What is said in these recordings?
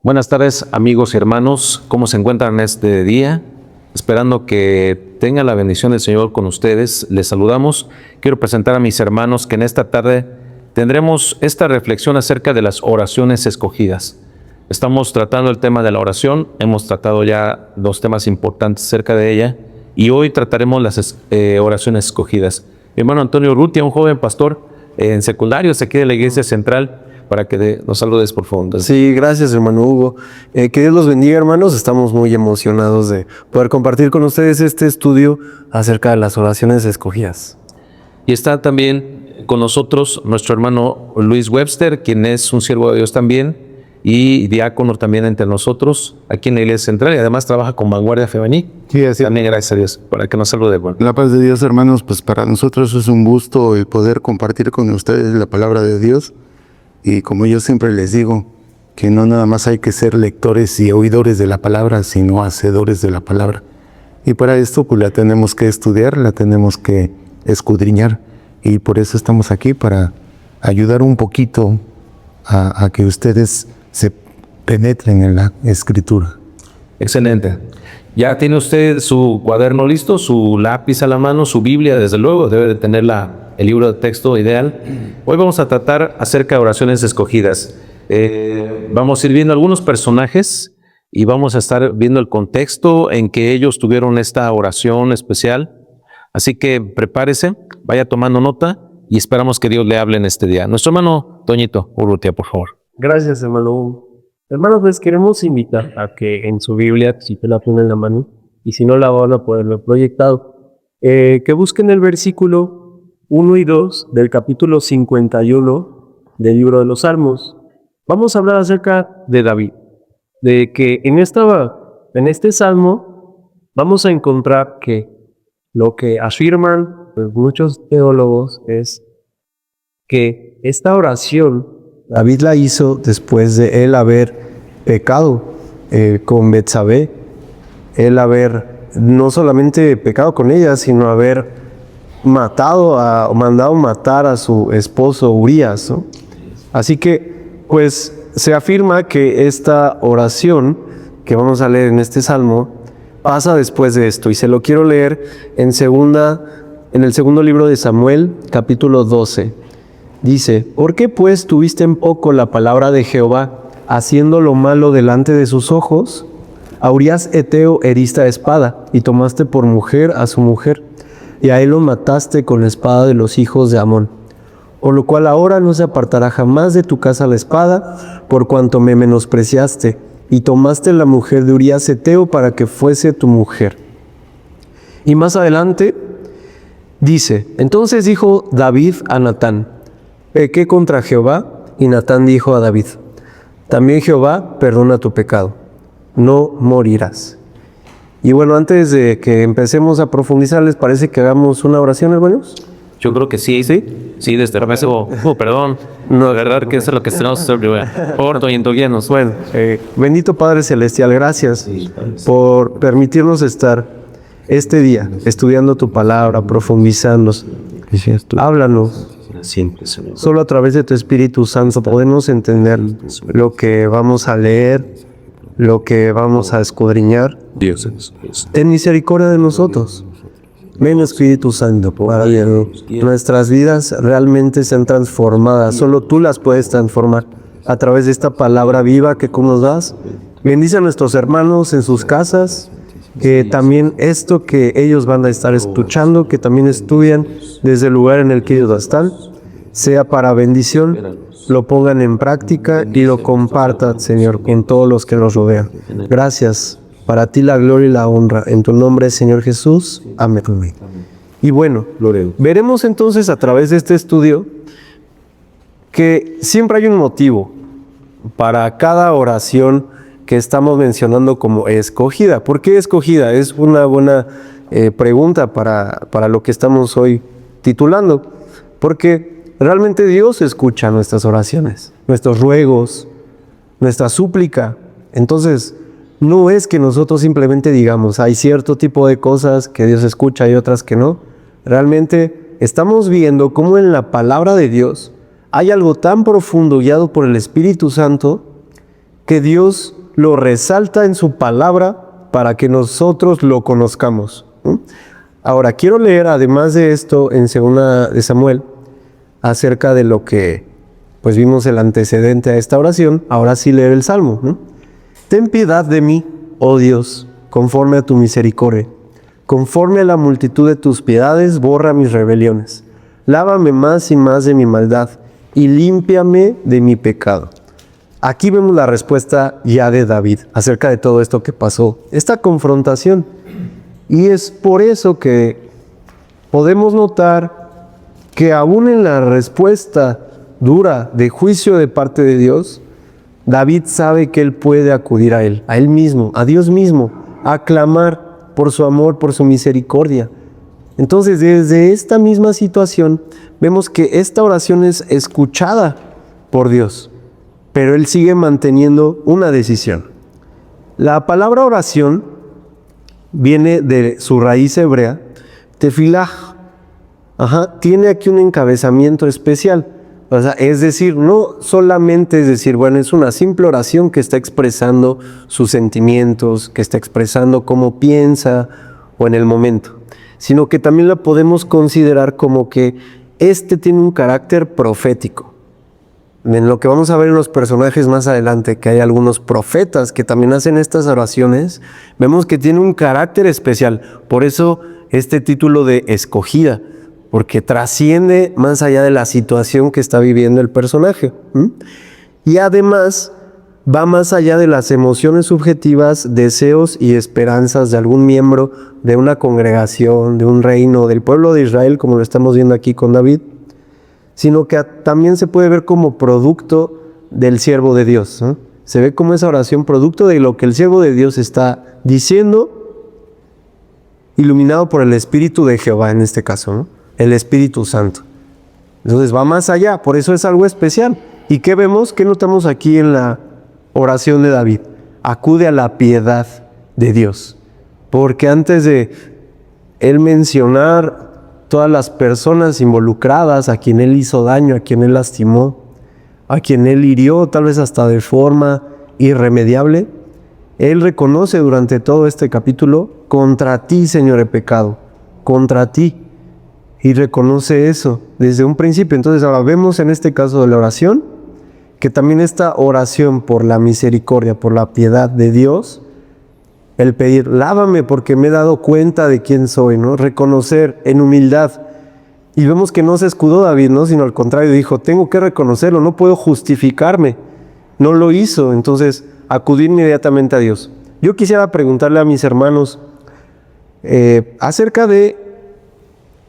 Buenas tardes, amigos y hermanos. ¿Cómo se encuentran este día? Esperando que tenga la bendición del Señor con ustedes. Les saludamos. Quiero presentar a mis hermanos que en esta tarde tendremos esta reflexión acerca de las oraciones escogidas. Estamos tratando el tema de la oración. Hemos tratado ya dos temas importantes acerca de ella y hoy trataremos las oraciones escogidas. Mi hermano Antonio Urrutia, un joven pastor en secundarios aquí de la Iglesia Central, para que nos saludes por favor. Sí, gracias hermano Hugo. Que Dios los bendiga, hermanos. Estamos muy emocionados de poder compartir con ustedes este estudio acerca de las oraciones escogidas. Y está también con nosotros nuestro hermano Luis Webster, quien es un siervo de Dios también y diácono también entre nosotros aquí en la Iglesia Central, y además trabaja con Vanguardia Femenil. Sí, así. También gracias a Dios, para que nos salude. Bueno. La paz de Dios, hermanos, pues para nosotros es un gusto el poder compartir con ustedes la palabra de Dios. Y como yo siempre les digo, que no nada más hay que ser lectores y oidores de la palabra, sino hacedores de la palabra. Y para esto pues la tenemos que estudiar, la tenemos que escudriñar. Y por eso estamos aquí, para ayudar un poquito a que ustedes se penetren en la Escritura. Excelente. ¿Ya tiene usted su cuaderno listo, su lápiz a la mano, su Biblia? Desde luego, debe de tener el libro de texto ideal. Hoy vamos a tratar acerca de oraciones escogidas. Vamos a ir viendo algunos personajes y vamos a estar viendo el contexto en que ellos tuvieron esta oración especial. Así que prepárese, vaya tomando nota y esperamos que Dios le hable en este día. Nuestro hermano Toñito Urrutia, por favor. Gracias, hermano Hugo. Hermanos, les queremos invitar a que en su Biblia, si te la ponen en la mano, y si no la van a poder ver proyectado, que busquen el versículo 1 y 2 del capítulo 51 del libro de los Salmos. Vamos a hablar acerca de David, de que en este salmo vamos a encontrar que lo que afirman pues, muchos teólogos es que esta oración David la hizo después de él haber pecado con Betsabé, él haber no solamente pecado con ella, sino haber mandado matar a su esposo Urías, ¿no? Así que, pues, se afirma que esta oración que vamos a leer en este salmo pasa después de esto, y se lo quiero leer en el segundo libro de Samuel, capítulo 12. Dice: ¿Por qué pues tuviste en poco la palabra de Jehová, haciendo lo malo delante de sus ojos? A Urías Eteo heriste a espada, y tomaste por mujer a su mujer, y a él lo mataste con la espada de los hijos de Amón. Por lo cual ahora no se apartará jamás de tu casa la espada, por cuanto me menospreciaste, y tomaste la mujer de Urías Eteo para que fuese tu mujer. Y más adelante dice: entonces dijo David a Natán: pequé contra Jehová. Y Natán dijo a David: también Jehová perdona tu pecado, no morirás. Y bueno, antes de que empecemos a profundizar, ¿les parece que hagamos una oración, hermanos? Yo creo que sí. Sí, desde el perdón. No, de verdad que eso es lo que tenemos que hacer primero. Por Toñito, guíanos. Bueno, bendito Padre Celestial, gracias por permitirnos estar este día estudiando tu palabra, profundizando. Háblanos. Solo a través de tu Espíritu Santo podemos entender lo que vamos a leer, lo que vamos a escudriñar. Ten misericordia de nosotros. Ven, Espíritu Santo, para que nuestras vidas realmente sean transformadas. Solo tú las puedes transformar a través de esta palabra viva que tú nos das. Bendice a nuestros hermanos en sus casas, que también esto que ellos van a estar escuchando, que también estudian desde el lugar en el que ellos están, sea para bendición, lo pongan en práctica y lo compartan, Señor, con todos los que nos rodean. Gracias. Para ti la gloria y la honra. En tu nombre, Señor Jesús. Amén. Y bueno, veremos entonces a través de este estudio que siempre hay un motivo para cada oración que estamos mencionando como escogida. ¿Por qué escogida? Es una buena pregunta para lo que estamos hoy titulando. Porque realmente Dios escucha nuestras oraciones, nuestros ruegos, nuestra súplica. Entonces, no es que nosotros simplemente digamos, hay cierto tipo de cosas que Dios escucha y otras que no. Realmente estamos viendo cómo en la palabra de Dios hay algo tan profundo guiado por el Espíritu Santo que Dios lo resalta en su palabra para que nosotros lo conozcamos. Ahora, quiero leer además de esto en 2 de Samuel acerca de lo que pues vimos el antecedente a esta oración. Ahora sí leer el Salmo, ¿no? Ten piedad de mí, oh Dios, conforme a tu misericordia. Conforme a la multitud de tus piedades, borra mis rebeliones. Lávame más y más de mi maldad y límpiame de mi pecado. Aquí vemos la respuesta ya de David acerca de todo esto que pasó, esta confrontación. Y es por eso que podemos notar que aún en la respuesta dura de juicio de parte de Dios, David sabe que él puede acudir a él mismo, a Dios mismo, a clamar por su amor, por su misericordia. Entonces, desde esta misma situación, vemos que esta oración es escuchada por Dios, pero él sigue manteniendo una decisión. La palabra oración viene de su raíz hebrea, tefilah. Tiene aquí un encabezamiento especial. O sea, es decir, no solamente es decir, bueno, es una simple oración que está expresando sus sentimientos, que está expresando cómo piensa o en el momento, sino que también la podemos considerar como que tiene un carácter profético. En lo que vamos a ver en los personajes más adelante, que hay algunos profetas que también hacen estas oraciones, vemos que tiene un carácter especial. Por eso este título de escogida, porque trasciende más allá de la situación que está viviendo el personaje. Y además va más allá de las emociones subjetivas, deseos y esperanzas de algún miembro de una congregación, de un reino, del pueblo de Israel, como lo estamos viendo aquí con David, sino que también se puede ver como producto del siervo de Dios, ¿no? Se ve como esa oración producto de lo que el siervo de Dios está diciendo, iluminado por el Espíritu de Jehová en este caso, ¿no? El Espíritu Santo. Entonces va más allá, por eso es algo especial. ¿Y qué vemos? ¿Qué notamos aquí en la oración de David? Acude a la piedad de Dios. Porque antes de él mencionar todas las personas involucradas, a quien él hizo daño, a quien él lastimó, a quien él hirió, tal vez hasta de forma irremediable, él reconoce durante todo este capítulo: contra ti, Señor, he pecado, contra ti. Y reconoce eso desde un principio. Entonces ahora vemos en este caso de la oración, que también esta oración por la misericordia, por la piedad de Dios, el pedir, lávame porque me he dado cuenta de quién soy, ¿no? Reconocer en humildad. Y vemos que no se escudó David, ¿no? Sino al contrario, dijo, tengo que reconocerlo, no puedo justificarme. No lo hizo, entonces acudir inmediatamente a Dios. Yo quisiera preguntarle a mis hermanos acerca de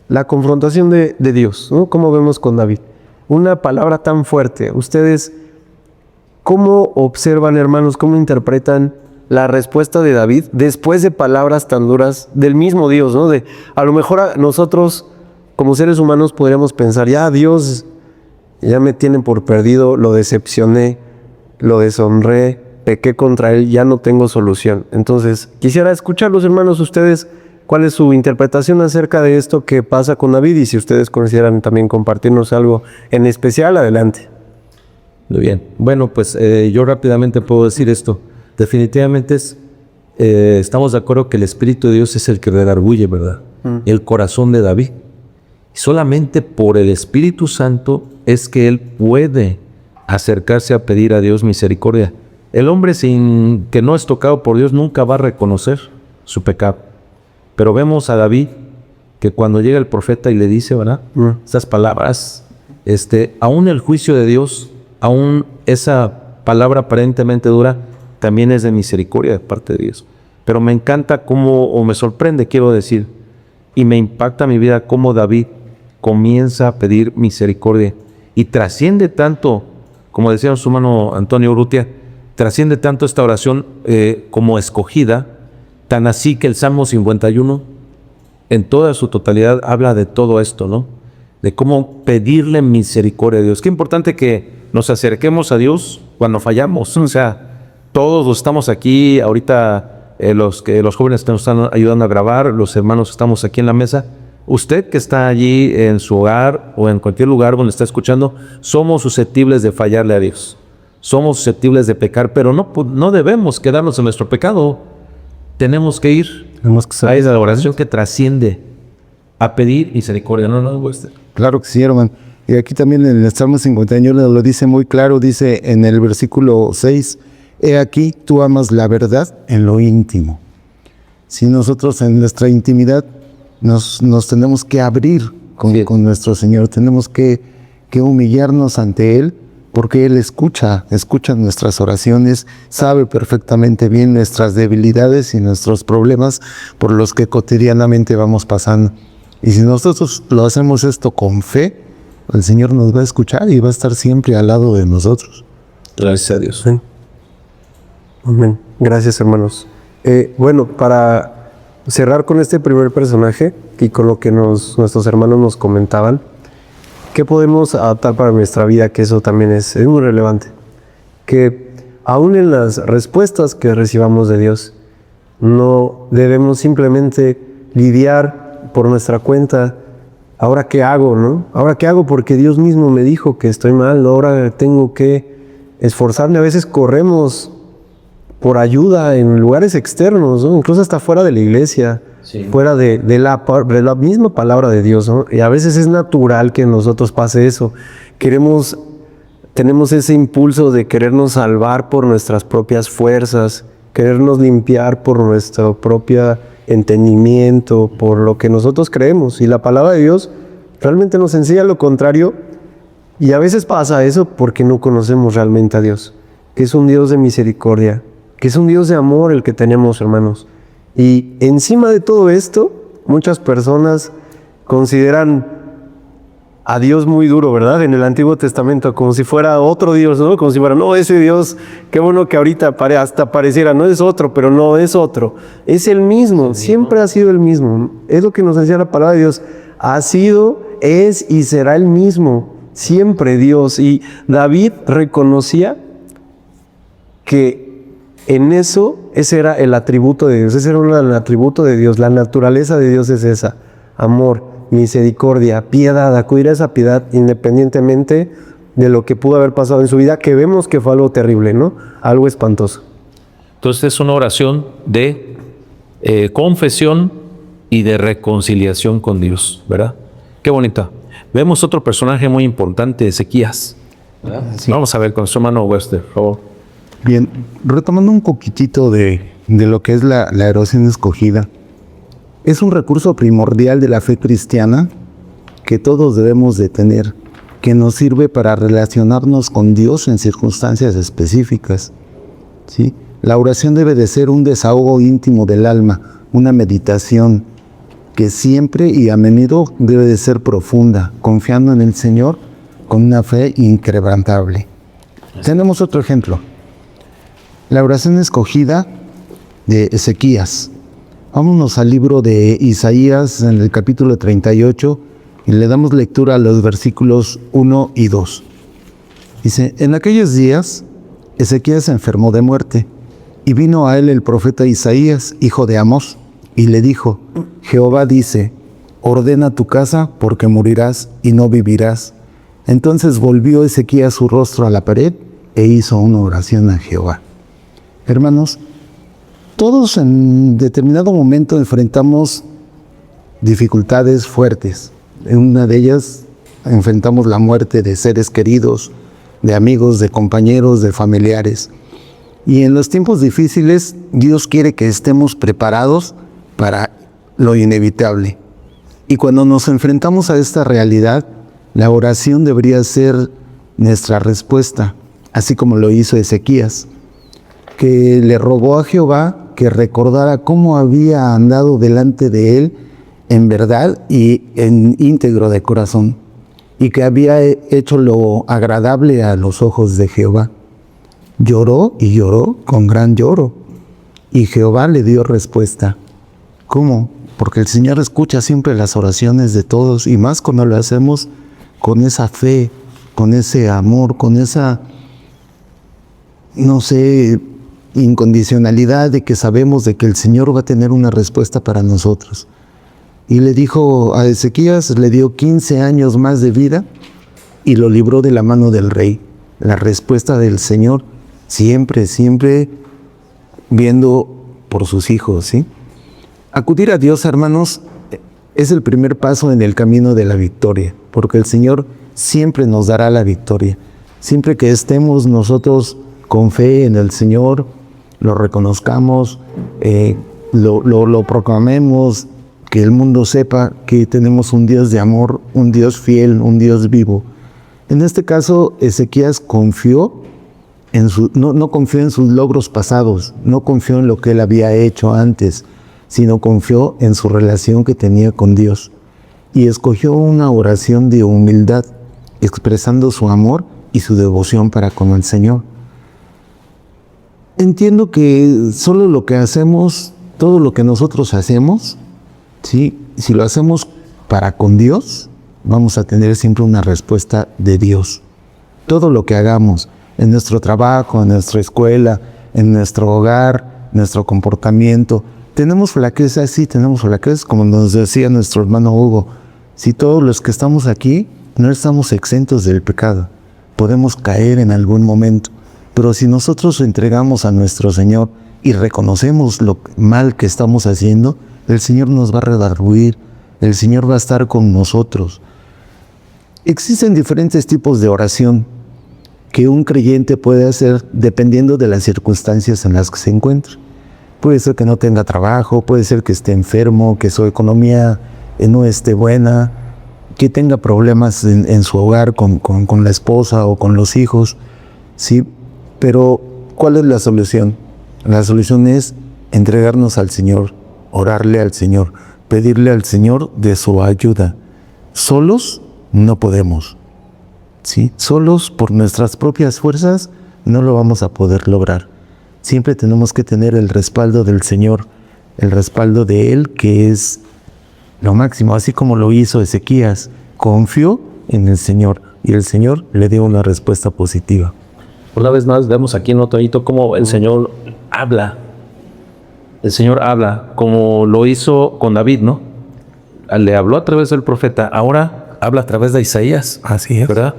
la confrontación de Dios, ¿no? ¿Cómo vemos con David? Una palabra tan fuerte. Ustedes, ¿cómo observan, hermanos, cómo interpretan la respuesta de David después de palabras tan duras del mismo Dios, ¿no? A lo mejor nosotros, como seres humanos, podríamos pensar, ya Dios, ya me tienen por perdido, lo decepcioné, lo deshonré, pequé contra él, ya no tengo solución. Entonces, quisiera escucharlos, hermanos, ustedes, ¿cuál es su interpretación acerca de esto que pasa con David? Y si ustedes consideran también compartirnos algo en especial, adelante. Muy bien. Bueno, pues yo rápidamente puedo decir esto. Definitivamente estamos de acuerdo que el Espíritu de Dios es el que redarguye, ¿verdad? El corazón de David. Solamente por el Espíritu Santo es que él puede acercarse a pedir a Dios misericordia. El hombre sin que no es tocado por Dios nunca va a reconocer su pecado. Pero vemos a David que cuando llega el profeta y le dice, ¿verdad? Estas palabras, aún el juicio de Dios, aún esa palabra aparentemente dura, también es de misericordia de parte de Dios. Pero me encanta cómo, o me sorprende, quiero decir, y me impacta mi vida cómo David comienza a pedir misericordia y trasciende tanto, como decía su hermano Antonio Urrutia, trasciende tanto esta oración como escogida, tan así que el Salmo 51 en toda su totalidad habla de todo esto, ¿no? De cómo pedirle misericordia a Dios. Qué importante que nos acerquemos a Dios cuando fallamos. O sea, todos estamos aquí, ahorita los jóvenes que nos están ayudando a grabar, los hermanos que estamos aquí en la mesa, usted que está allí en su hogar o en cualquier lugar donde está escuchando, somos susceptibles de fallarle a Dios. somos susceptibles de pecar, pero no debemos quedarnos en nuestro pecado. Tenemos que ir a esa oración que trasciende a pedir misericordia. No, Claro que sí, hermano. Y aquí también en el Salmo 51 lo dice muy claro, dice en el versículo 6, he aquí, tú amas la verdad en lo íntimo. Si nosotros en nuestra intimidad nos tenemos que abrir con nuestro Señor, tenemos que humillarnos ante Él, porque Él escucha nuestras oraciones, sabe perfectamente bien nuestras debilidades y nuestros problemas por los que cotidianamente vamos pasando. Y si nosotros lo hacemos esto con fe, el Señor nos va a escuchar y va a estar siempre al lado de nosotros. Gracias a Dios. Sí. Amén. Gracias, hermanos. Bueno, para cerrar con este primer personaje y con lo que nuestros hermanos nos comentaban, ¿qué podemos adaptar para nuestra vida? Que eso también es muy relevante. Que aún en las respuestas que recibamos de Dios, no debemos simplemente lidiar por nuestra cuenta. ¿Ahora qué hago, no? ¿Ahora qué hago? Porque Dios mismo me dijo que estoy mal. Ahora tengo que esforzarme. A veces corremos por ayuda en lugares externos, ¿no? Incluso hasta fuera de la iglesia, fuera de la misma palabra de Dios, ¿no? Y a veces es natural que en nosotros pase eso. Tenemos ese impulso de querernos salvar por nuestras propias fuerzas, querernos limpiar por nuestro propio entendimiento, por lo que nosotros creemos. Y la palabra de Dios realmente nos enseña lo contrario. Y a veces pasa eso porque no conocemos realmente a Dios, que es un Dios de misericordia, que es un Dios de amor el que tenemos, hermanos. Y encima de todo esto, muchas personas consideran a Dios muy duro, ¿verdad? En el Antiguo Testamento, como si fuera otro Dios, ¿no? Como si fuera, no, ese Dios, qué bueno que ahorita hasta pareciera, no es otro, pero no es otro. Es el mismo, siempre ha sido el mismo. Es lo que nos enseña la palabra de Dios. Ha sido, es y será el mismo, siempre Dios. Y David reconocía que en eso, ese era el atributo de Dios, ese era el atributo de Dios, la naturaleza de Dios es esa, amor, misericordia, piedad, acudir a esa piedad independientemente de lo que pudo haber pasado en su vida, que vemos que fue algo terrible, ¿no? Algo espantoso. Entonces es una oración de confesión y de reconciliación con Dios, ¿verdad? Qué bonita. Vemos otro personaje muy importante, Ezequías. Sí. Vamos a ver con su hermano Wester, por favor. Bien, retomando un poquitito de lo que es la oración escogida. Es un recurso primordial de la fe cristiana que todos debemos de tener, que nos sirve para relacionarnos con Dios en circunstancias específicas, ¿sí? La oración debe de ser un desahogo íntimo del alma, una meditación que siempre y a menudo debe de ser profunda, confiando en el Señor con una fe inquebrantable. Tenemos otro ejemplo. La oración escogida de Ezequías. Vámonos al libro de Isaías en el capítulo 38 y le damos lectura a los versículos 1 y 2. Dice, en aquellos días Ezequías se enfermó de muerte y vino a él el profeta Isaías, hijo de Amós, y le dijo, Jehová dice, ordena tu casa porque morirás y no vivirás. Entonces volvió Ezequías su rostro a la pared e hizo una oración a Jehová. Hermanos, todos en determinado momento enfrentamos dificultades fuertes. En una de ellas enfrentamos la muerte de seres queridos, de amigos, de compañeros, de familiares. Y en los tiempos difíciles, Dios quiere que estemos preparados para lo inevitable. Y cuando nos enfrentamos a esta realidad, la oración debería ser nuestra respuesta, así como lo hizo Ezequías, que le rogó a Jehová que recordara cómo había andado delante de él en verdad y en íntegro de corazón, y que había hecho lo agradable a los ojos de Jehová. Lloró y lloró con gran lloro, y Jehová le dio respuesta. ¿Cómo? Porque el Señor escucha siempre las oraciones de todos, y más cuando lo hacemos con esa fe, con ese amor, con esa, no sé, incondicionalidad de que sabemos de que el Señor va a tener una respuesta para nosotros. Y le dijo a Ezequías, le dio 15 años más de vida y lo libró de la mano del rey. la respuesta del Señor, siempre, siempre viendo por sus hijos, ¿sí? Acudir a Dios, hermanos, es el primer paso en el camino de la victoria, porque el Señor siempre nos dará la victoria. Siempre que estemos nosotros con fe en el Señor, lo reconozcamos, lo proclamemos, que el mundo sepa que tenemos un Dios de amor, un Dios fiel, un Dios vivo. En este caso, Ezequías confió no confió en sus logros pasados, no confió en lo que él había hecho antes, sino confió en su relación que tenía con Dios. Y escogió una oración de humildad, expresando su amor y su devoción para con el Señor. Entiendo que solo lo que hacemos, todo lo que nosotros hacemos, ¿sí? Si lo hacemos para con Dios, vamos a tener siempre una respuesta de Dios. Todo lo que hagamos, en nuestro trabajo, en nuestra escuela, en nuestro hogar, nuestro comportamiento. Tenemos flaquezas, sí, tenemos flaquezas, como nos decía nuestro hermano Hugo. Si todos los que estamos aquí no estamos exentos del pecado, podemos caer en algún momento. Pero si nosotros entregamos a nuestro Señor y reconocemos lo mal que estamos haciendo, el Señor nos va a redarguir, el Señor va a estar con nosotros. Existen diferentes tipos de oración que un creyente puede hacer dependiendo de las circunstancias en las que se encuentra. Puede ser que no tenga trabajo, puede ser que esté enfermo, que su economía no esté buena, que tenga problemas en su hogar con la esposa o con los hijos, ¿sí? Pero, ¿cuál es la solución? La solución es entregarnos al Señor, orarle al Señor, pedirle al Señor de su ayuda. Solos no podemos. ¿Sí? Solos por nuestras propias fuerzas no lo vamos a poder lograr. Siempre tenemos que tener el respaldo del Señor, el respaldo de Él, que es lo máximo, así como lo hizo Ezequías. Confió en el Señor y el Señor le dio una respuesta positiva. Una vez más vemos aquí en otro hito cómo el Señor habla. El Señor habla como lo hizo con David, ¿no? Le habló a través del profeta, ahora habla a través de Isaías. Así es. ¿Verdad?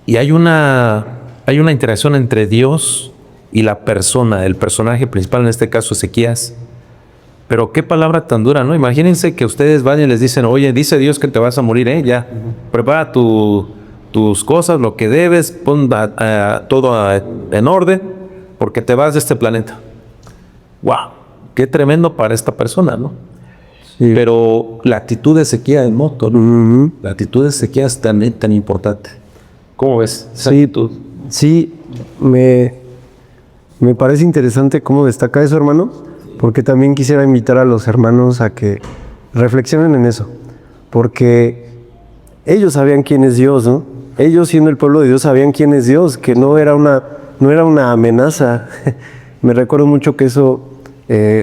Y hay una interacción entre Dios y la persona, el personaje principal, en este caso Ezequías. Pero qué palabra tan dura, ¿no? Imagínense que ustedes van y les dicen, oye, dice Dios que te vas a morir, ya. Prepara tus cosas, lo que debes, pon todo en orden, porque te vas de este planeta. ¡Wow! Qué tremendo para esta persona, ¿no? Sí. Pero la actitud de Ezequías es moto, ¿no? La actitud de Ezequías es tan importante. ¿Cómo ves esa actitud? Sí, me parece interesante cómo destaca eso, hermano, porque también quisiera invitar a los hermanos a que reflexionen en eso, porque ellos sabían quién es Dios, ¿no? Ellos, siendo el pueblo de Dios, sabían quién es Dios, que no era una amenaza. Me recuerdo mucho que eso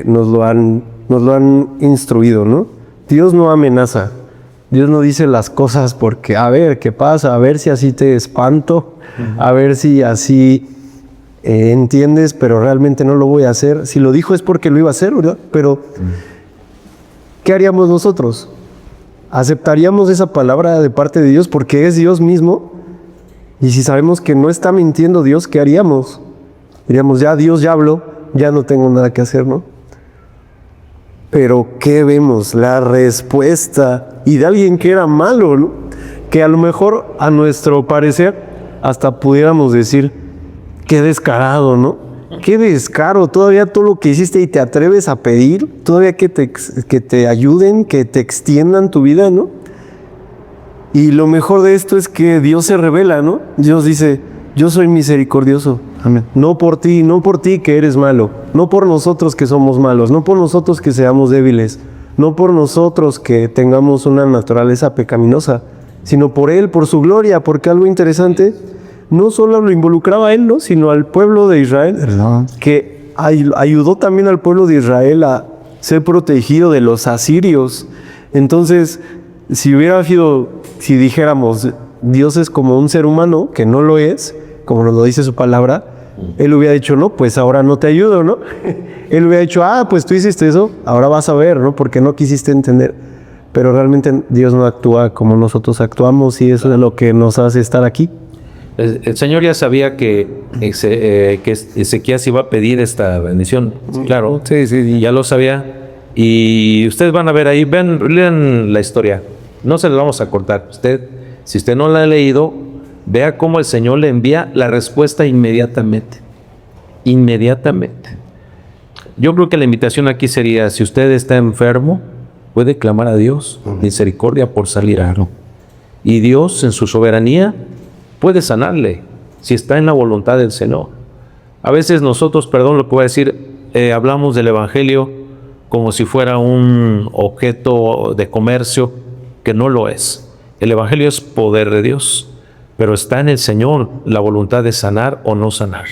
nos lo han instruido, ¿no? Dios no amenaza. Dios no dice las cosas porque, a ver, ¿qué pasa? A ver si así te espanto, a ver si así entiendes, pero realmente no lo voy a hacer. Si lo dijo es porque lo iba a hacer, ¿verdad? Pero, ¿qué haríamos nosotros? ¿Aceptaríamos esa palabra de parte de Dios porque es Dios mismo? Y si sabemos que no está mintiendo Dios, ¿qué haríamos? Diríamos, ya Dios ya habló, ya no tengo nada que hacer, ¿no? Pero ¿qué vemos? La respuesta, y de alguien que era malo, ¿no? Que a lo mejor, a nuestro parecer, hasta pudiéramos decir, qué descarado, ¿no? Qué descaro, todavía todo lo que hiciste y te atreves a pedir, todavía que te ayuden, que te extiendan tu vida, ¿no? Y lo mejor de esto es que Dios se revela, ¿no? Dios dice, yo soy misericordioso. Amén. No por ti que eres malo, no por nosotros que somos malos, no por nosotros que seamos débiles, no por nosotros que tengamos una naturaleza pecaminosa, sino por Él, por su gloria, porque algo interesante, no solo lo involucraba a Él, ¿no? Sino al pueblo de Israel, ¿verdad? Que ayudó también al pueblo de Israel a ser protegido de los asirios. Entonces, si dijéramos, Dios es como un ser humano, que no lo es, como nos lo dice su palabra, Él hubiera dicho, no, pues ahora no te ayudo, ¿no? Él hubiera dicho, pues tú hiciste eso, ahora vas a ver, ¿no? Porque no quisiste entender. Pero realmente Dios no actúa como nosotros actuamos y eso es lo que nos hace estar aquí. El Señor ya sabía que Ezequías iba a pedir esta bendición. Claro, sí, ya lo sabía. Y ustedes van a ver ahí, lean la historia. No se la vamos a cortar. Si usted no la ha leído, vea cómo el Señor le envía la respuesta inmediatamente. Inmediatamente. Yo creo que la invitación aquí sería, si usted está enfermo, puede clamar a Dios, misericordia por salir algo. Y Dios, en su soberanía, puede sanarle, si está en la voluntad del Señor. A veces nosotros, perdón lo que voy a decir, hablamos del Evangelio como si fuera un objeto de comercio, que no lo es. El Evangelio es poder de Dios, pero está en el Señor la voluntad de sanar o no sanar.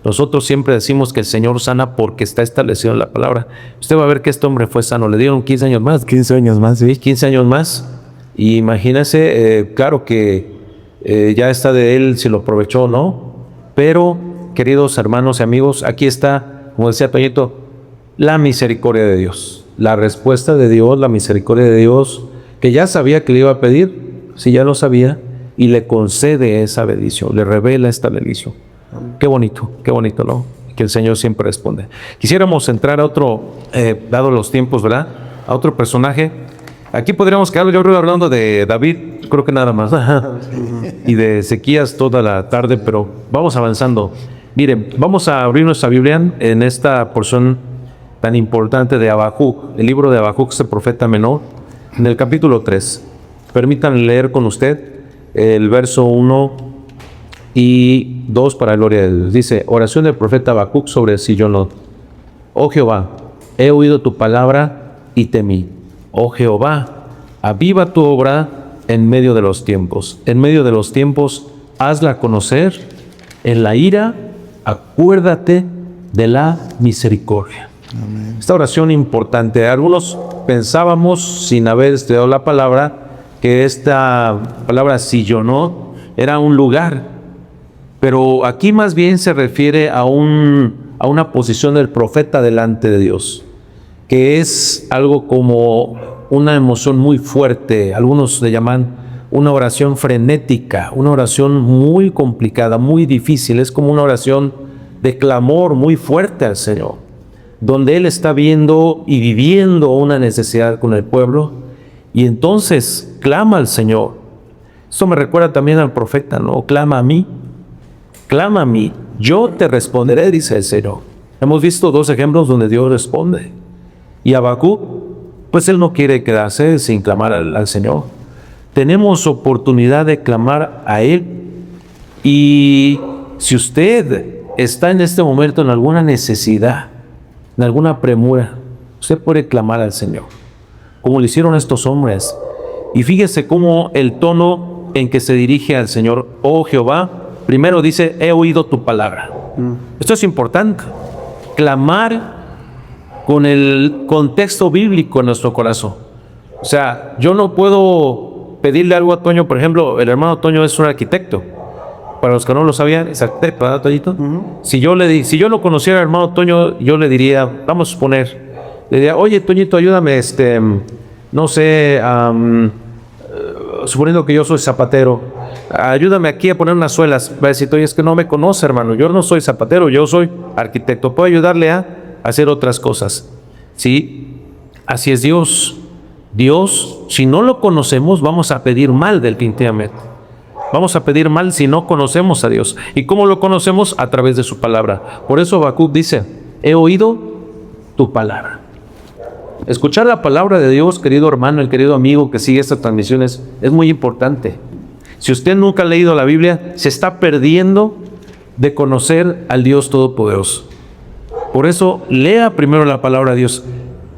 Nosotros siempre decimos que el Señor sana porque está establecido en la palabra. Usted va a ver que este hombre fue sano. Le dieron 15 años más. 15 años más, sí. 15 años más. Y imagínese, claro que ya está de él si lo aprovechó o no. Pero, queridos hermanos y amigos, aquí está, como decía Toñito, la misericordia de Dios. La respuesta de Dios, la misericordia de Dios, que ya sabía que le iba a pedir, si ya lo sabía, y le concede esa bendición, le revela esta bendición. Qué bonito, ¿no? Que el Señor siempre responde. Quisiéramos entrar a otro, dado los tiempos, ¿verdad? A otro personaje. Aquí podríamos quedar, yo creo, hablando de David, creo que nada más. Y de Ezequías toda la tarde, pero vamos avanzando. Miren, vamos a abrir nuestra Biblia en esta porción tan importante de Habacuc, el libro de Habacuc, este profeta menor, en el capítulo 3. Permítanme leer con usted el verso 1 y 2 para la gloria de Dios. Dice, oración del profeta Habacuc sobre Sillonot. Oh Jehová, he oído tu palabra y temí. Oh Jehová, aviva tu obra en medio de los tiempos. En medio de los tiempos, hazla conocer. En la ira, acuérdate de la misericordia. Amén. Esta oración importante. Algunos pensábamos, sin haber estudiado la palabra, que esta palabra Sillonot era un lugar. Pero aquí más bien se refiere a una posición del profeta delante de Dios, que es algo como una emoción muy fuerte. Algunos le llaman una oración frenética, una oración muy complicada, muy difícil. Es como una oración de clamor muy fuerte al Señor, donde Él está viendo y viviendo una necesidad con el pueblo, y entonces clama al Señor. Esto me recuerda también al profeta, ¿no? Clama a mí, yo te responderé, dice el Señor. Hemos visto dos ejemplos donde Dios responde. Y Habacuc, pues él no quiere quedarse sin clamar al Señor. Tenemos oportunidad de clamar a Él. Y si usted está en este momento en alguna necesidad, en alguna premura, usted puede clamar al Señor, como lo hicieron estos hombres. Y fíjese cómo el tono en que se dirige al Señor. Oh Jehová, primero dice, he oído tu palabra. Esto es importante. Clamar con el contexto bíblico en nuestro corazón. O sea, yo no puedo pedirle algo a Toño. Por ejemplo, el hermano Toño es un arquitecto. Para los que no lo sabían, es arquitecto, ¿verdad, Toñito? Si yo lo conociera al hermano Toño, yo le diría, vamos a suponer, le diría, oye, Toñito, ayúdame, no sé, suponiendo que yo soy zapatero, ayúdame aquí a poner unas suelas. Va a decir, oye, es que no me conoce, hermano, yo no soy zapatero, yo soy arquitecto, puedo ayudarle a hacer otras cosas. Sí, así es Dios. Dios, si no lo conocemos, vamos a pedir mal definitivamente. Vamos a pedir mal si no conocemos a Dios. ¿Y cómo lo conocemos? A través de su palabra. Por eso Habacuc dice, he oído tu palabra. Escuchar la palabra de Dios, querido hermano, el querido amigo que sigue estas transmisiones, es muy importante. Si usted nunca ha leído la Biblia, se está perdiendo de conocer al Dios Todopoderoso. Por eso, lea primero la palabra de Dios.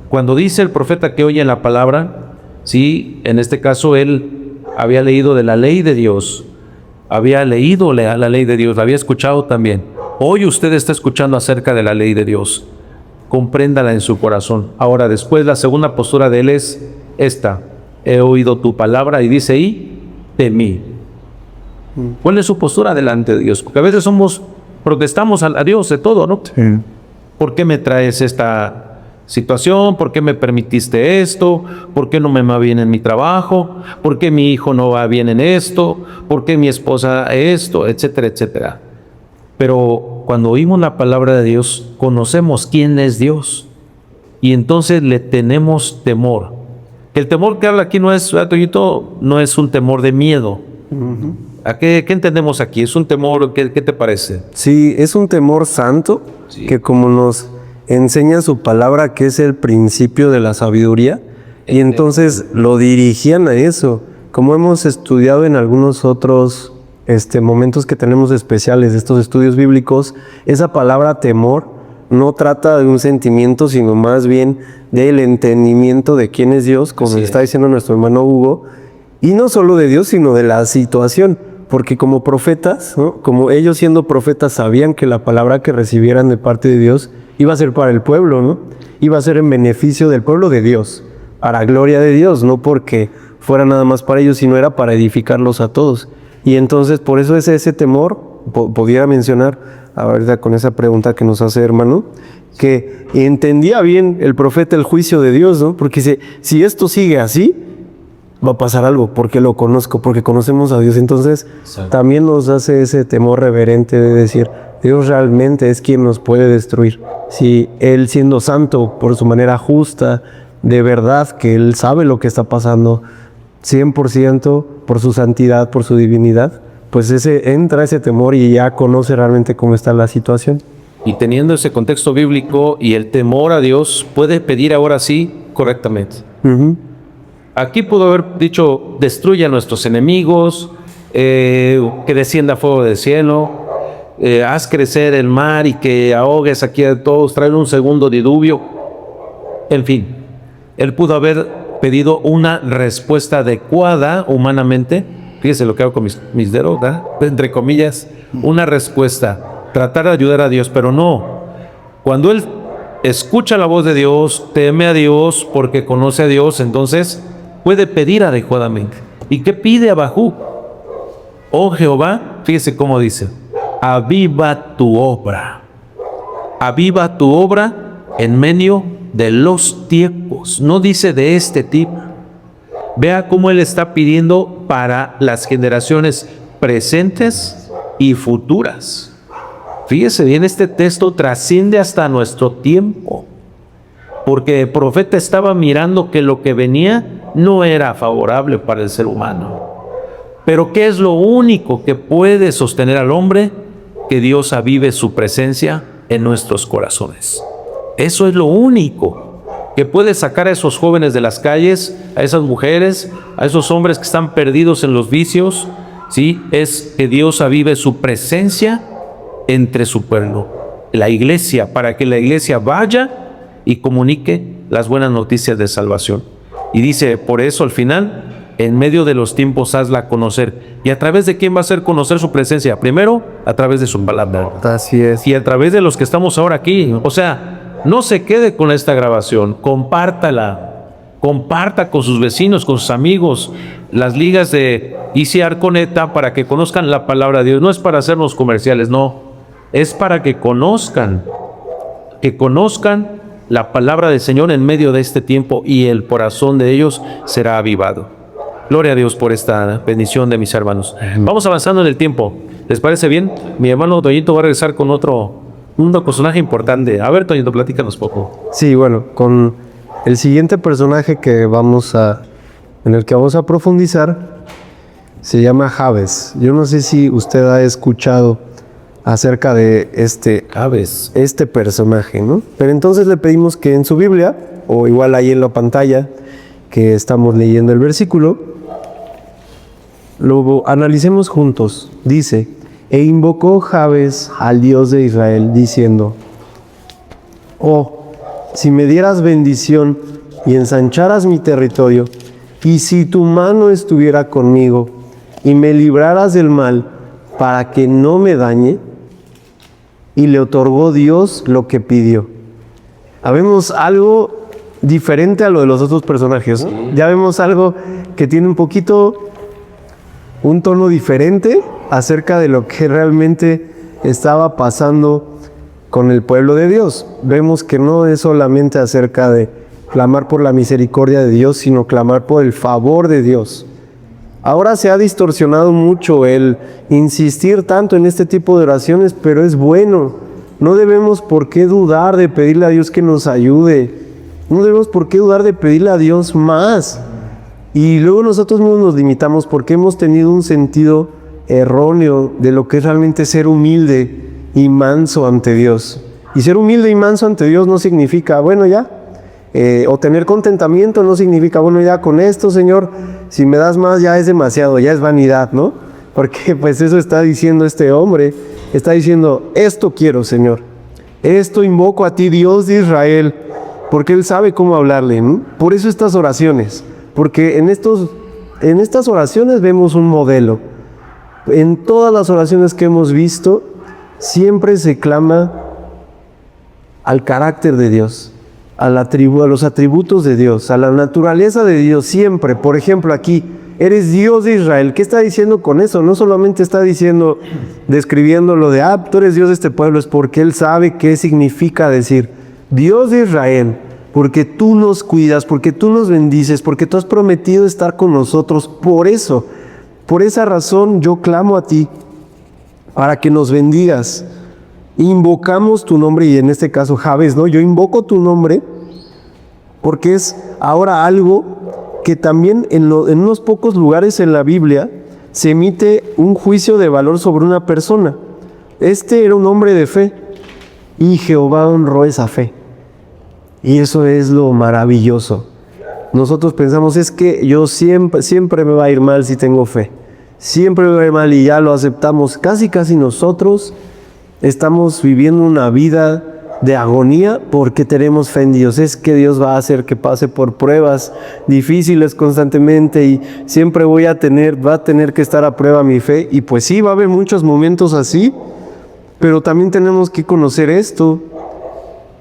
Cuando dice el profeta que oye la palabra, sí, en este caso él había leído de la ley de Dios, había leído la ley de Dios, la había escuchado también. Hoy usted está escuchando acerca de la ley de Dios. Compréndala en su corazón. Ahora, después, la segunda postura de él es esta: he oído tu palabra, y dice, y temí. ¿Cuál es su postura delante de Dios? Porque a veces protestamos a Dios de todo, ¿no? Sí. ¿Por qué me traes esta situación, ¿por qué me permitiste esto? ¿Por qué no me va bien en mi trabajo? ¿Por qué mi hijo no va bien en esto? ¿Por qué mi esposa esto? Etcétera, etcétera. Pero cuando oímos la palabra de Dios, conocemos quién es Dios y entonces le tenemos temor. El temor que habla aquí no es, Toñito, no es un temor de miedo. ¿A qué entendemos aquí? ¿Es un temor? ¿Qué te parece? Sí, es un temor santo, Sí. que como nos enseña su palabra, que es el principio de la sabiduría, y entonces lo dirigían a eso. Como hemos estudiado en algunos otros momentos que tenemos especiales de estos estudios bíblicos, esa palabra temor no trata de un sentimiento, sino más bien del entendimiento de quién es Dios, como está diciendo nuestro hermano Hugo, y no solo de Dios, sino de la situación. Porque como profetas, ¿no? Como ellos siendo profetas sabían que la palabra que recibieran de parte de Dios iba a ser para el pueblo, ¿no? Iba a ser en beneficio del pueblo de Dios, para gloria de Dios, no porque fuera nada más para ellos, sino era para edificarlos a todos. Y entonces por eso es ese temor, pudiera mencionar, ahorita con esa pregunta que nos hace hermano, que entendía bien el profeta el juicio de Dios, ¿no? Porque si esto sigue así, va a pasar algo, porque lo conozco, porque conocemos a Dios. Entonces, también nos hace ese temor reverente de decir, Dios realmente es quien nos puede destruir. Si Él, siendo santo por su manera justa, de verdad que Él sabe lo que está pasando, 100% por su santidad, por su divinidad, pues entra ese temor y ya conoce realmente cómo está la situación. Y teniendo ese contexto bíblico y el temor a Dios, puede pedir ahora sí correctamente. Aquí pudo haber dicho, destruye a nuestros enemigos, que descienda fuego del cielo, haz crecer el mar y que ahogues aquí a todos, traer un segundo diluvio. En fin, él pudo haber pedido una respuesta adecuada humanamente. Fíjese lo que hago con mis dedos, ¿verdad? Entre comillas, una respuesta, tratar de ayudar a Dios, pero no. Cuando él escucha la voz de Dios, teme a Dios porque conoce a Dios, entonces puede pedir adecuadamente. ¿Y qué pide Habacuc? Oh Jehová, fíjese cómo dice, aviva tu obra en medio de los tiempos. No dice de este tipo. Vea cómo él está pidiendo para las generaciones presentes y futuras. Fíjese bien, este texto trasciende hasta nuestro tiempo, porque el profeta estaba mirando que lo que venía no era favorable para el ser humano. Pero ¿qué es lo único que puede sostener al hombre? Que Dios avive su presencia en nuestros corazones. Eso es lo único que puede sacar a esos jóvenes de las calles, a esas mujeres, a esos hombres que están perdidos en los vicios, ¿sí? Es que Dios avive su presencia entre su pueblo, la iglesia, para que la iglesia vaya y comunique las buenas noticias de salvación. Y dice, por eso al final, en medio de los tiempos hazla conocer. ¿Y a través de quién va a hacer conocer su presencia? Primero, a través de su palabra. Así es. Y a través de los que estamos ahora aquí. O sea, no se quede con esta grabación, compártala, comparta con sus vecinos, con sus amigos, las ligas de ICR Conecta para que conozcan la palabra de Dios. No es para hacernos comerciales, no, es para que conozcan la palabra del Señor en medio de este tiempo y el corazón de ellos será avivado. Gloria a Dios por esta bendición de mis hermanos. Vamos avanzando en el tiempo. ¿Les parece bien? Mi hermano Toñito va a regresar con un personaje importante. A ver, Toñito, platícanos poco. Sí, bueno, con el siguiente personaje en el que vamos a profundizar, se llama Jabes. Yo no sé si usted ha escuchado acerca de este personaje, ¿no? Pero entonces le pedimos que en su Biblia, o igual ahí en la pantalla, que estamos leyendo el versículo, lo analicemos juntos. Dice, e invocó Jabes al Dios de Israel, diciendo, oh, si me dieras bendición y ensancharas mi territorio, y si tu mano estuviera conmigo, y me libraras del mal, para que no me dañe, y le otorgó Dios lo que pidió. Vemos algo diferente a lo de los otros personajes, ¿no? Ya vemos algo que tiene un tono diferente acerca de lo que realmente estaba pasando con el pueblo de Dios. Vemos que no es solamente acerca de clamar por la misericordia de Dios, sino clamar por el favor de Dios. Ahora se ha distorsionado mucho el insistir tanto en este tipo de oraciones, pero es bueno. No debemos por qué dudar de pedirle a Dios que nos ayude. No debemos por qué dudar de pedirle a Dios más. Y luego nosotros mismos nos limitamos porque hemos tenido un sentido erróneo de lo que es realmente ser humilde y manso ante Dios. Y ser humilde y manso ante Dios no significa, bueno, ya, o tener contentamiento no significa, bueno, ya con esto, Señor, si me das más ya es demasiado, ya es vanidad, ¿no? Porque pues eso está diciendo este hombre, está diciendo, esto quiero, Señor, esto invoco a ti, Dios de Israel, porque Él sabe cómo hablarle, ¿no? Por eso estas oraciones, porque en estas oraciones vemos un modelo. En todas las oraciones que hemos visto, siempre se clama al carácter de Dios, a los atributos de Dios, a la naturaleza de Dios, siempre. Por ejemplo, aquí, eres Dios de Israel. ¿Qué está diciendo con eso? No solamente está diciendo, describiendo lo de, tú eres Dios de este pueblo, es porque Él sabe qué significa decir, Dios de Israel, porque tú nos cuidas, porque tú nos bendices, porque tú has prometido estar con nosotros. Por eso, por esa razón yo clamo a ti, para que nos bendigas. Invocamos tu nombre, y en este caso Jabes, ¿no? Yo invoco tu nombre, porque es ahora algo que también en unos pocos lugares en la Biblia se emite un juicio de valor sobre una persona. Este era un hombre de fe, y Jehová honró esa fe. Y eso es lo maravilloso. Nosotros pensamos, es que yo siempre me va a ir mal si tengo fe. Siempre me va a ir mal, y ya lo aceptamos. Casi nosotros estamos viviendo una vida de agonía porque tenemos fe en Dios. Es que Dios va a hacer que pase por pruebas difíciles constantemente, y siempre va a tener que estar a prueba mi fe. Y pues sí, va a haber muchos momentos así, pero también tenemos que conocer esto.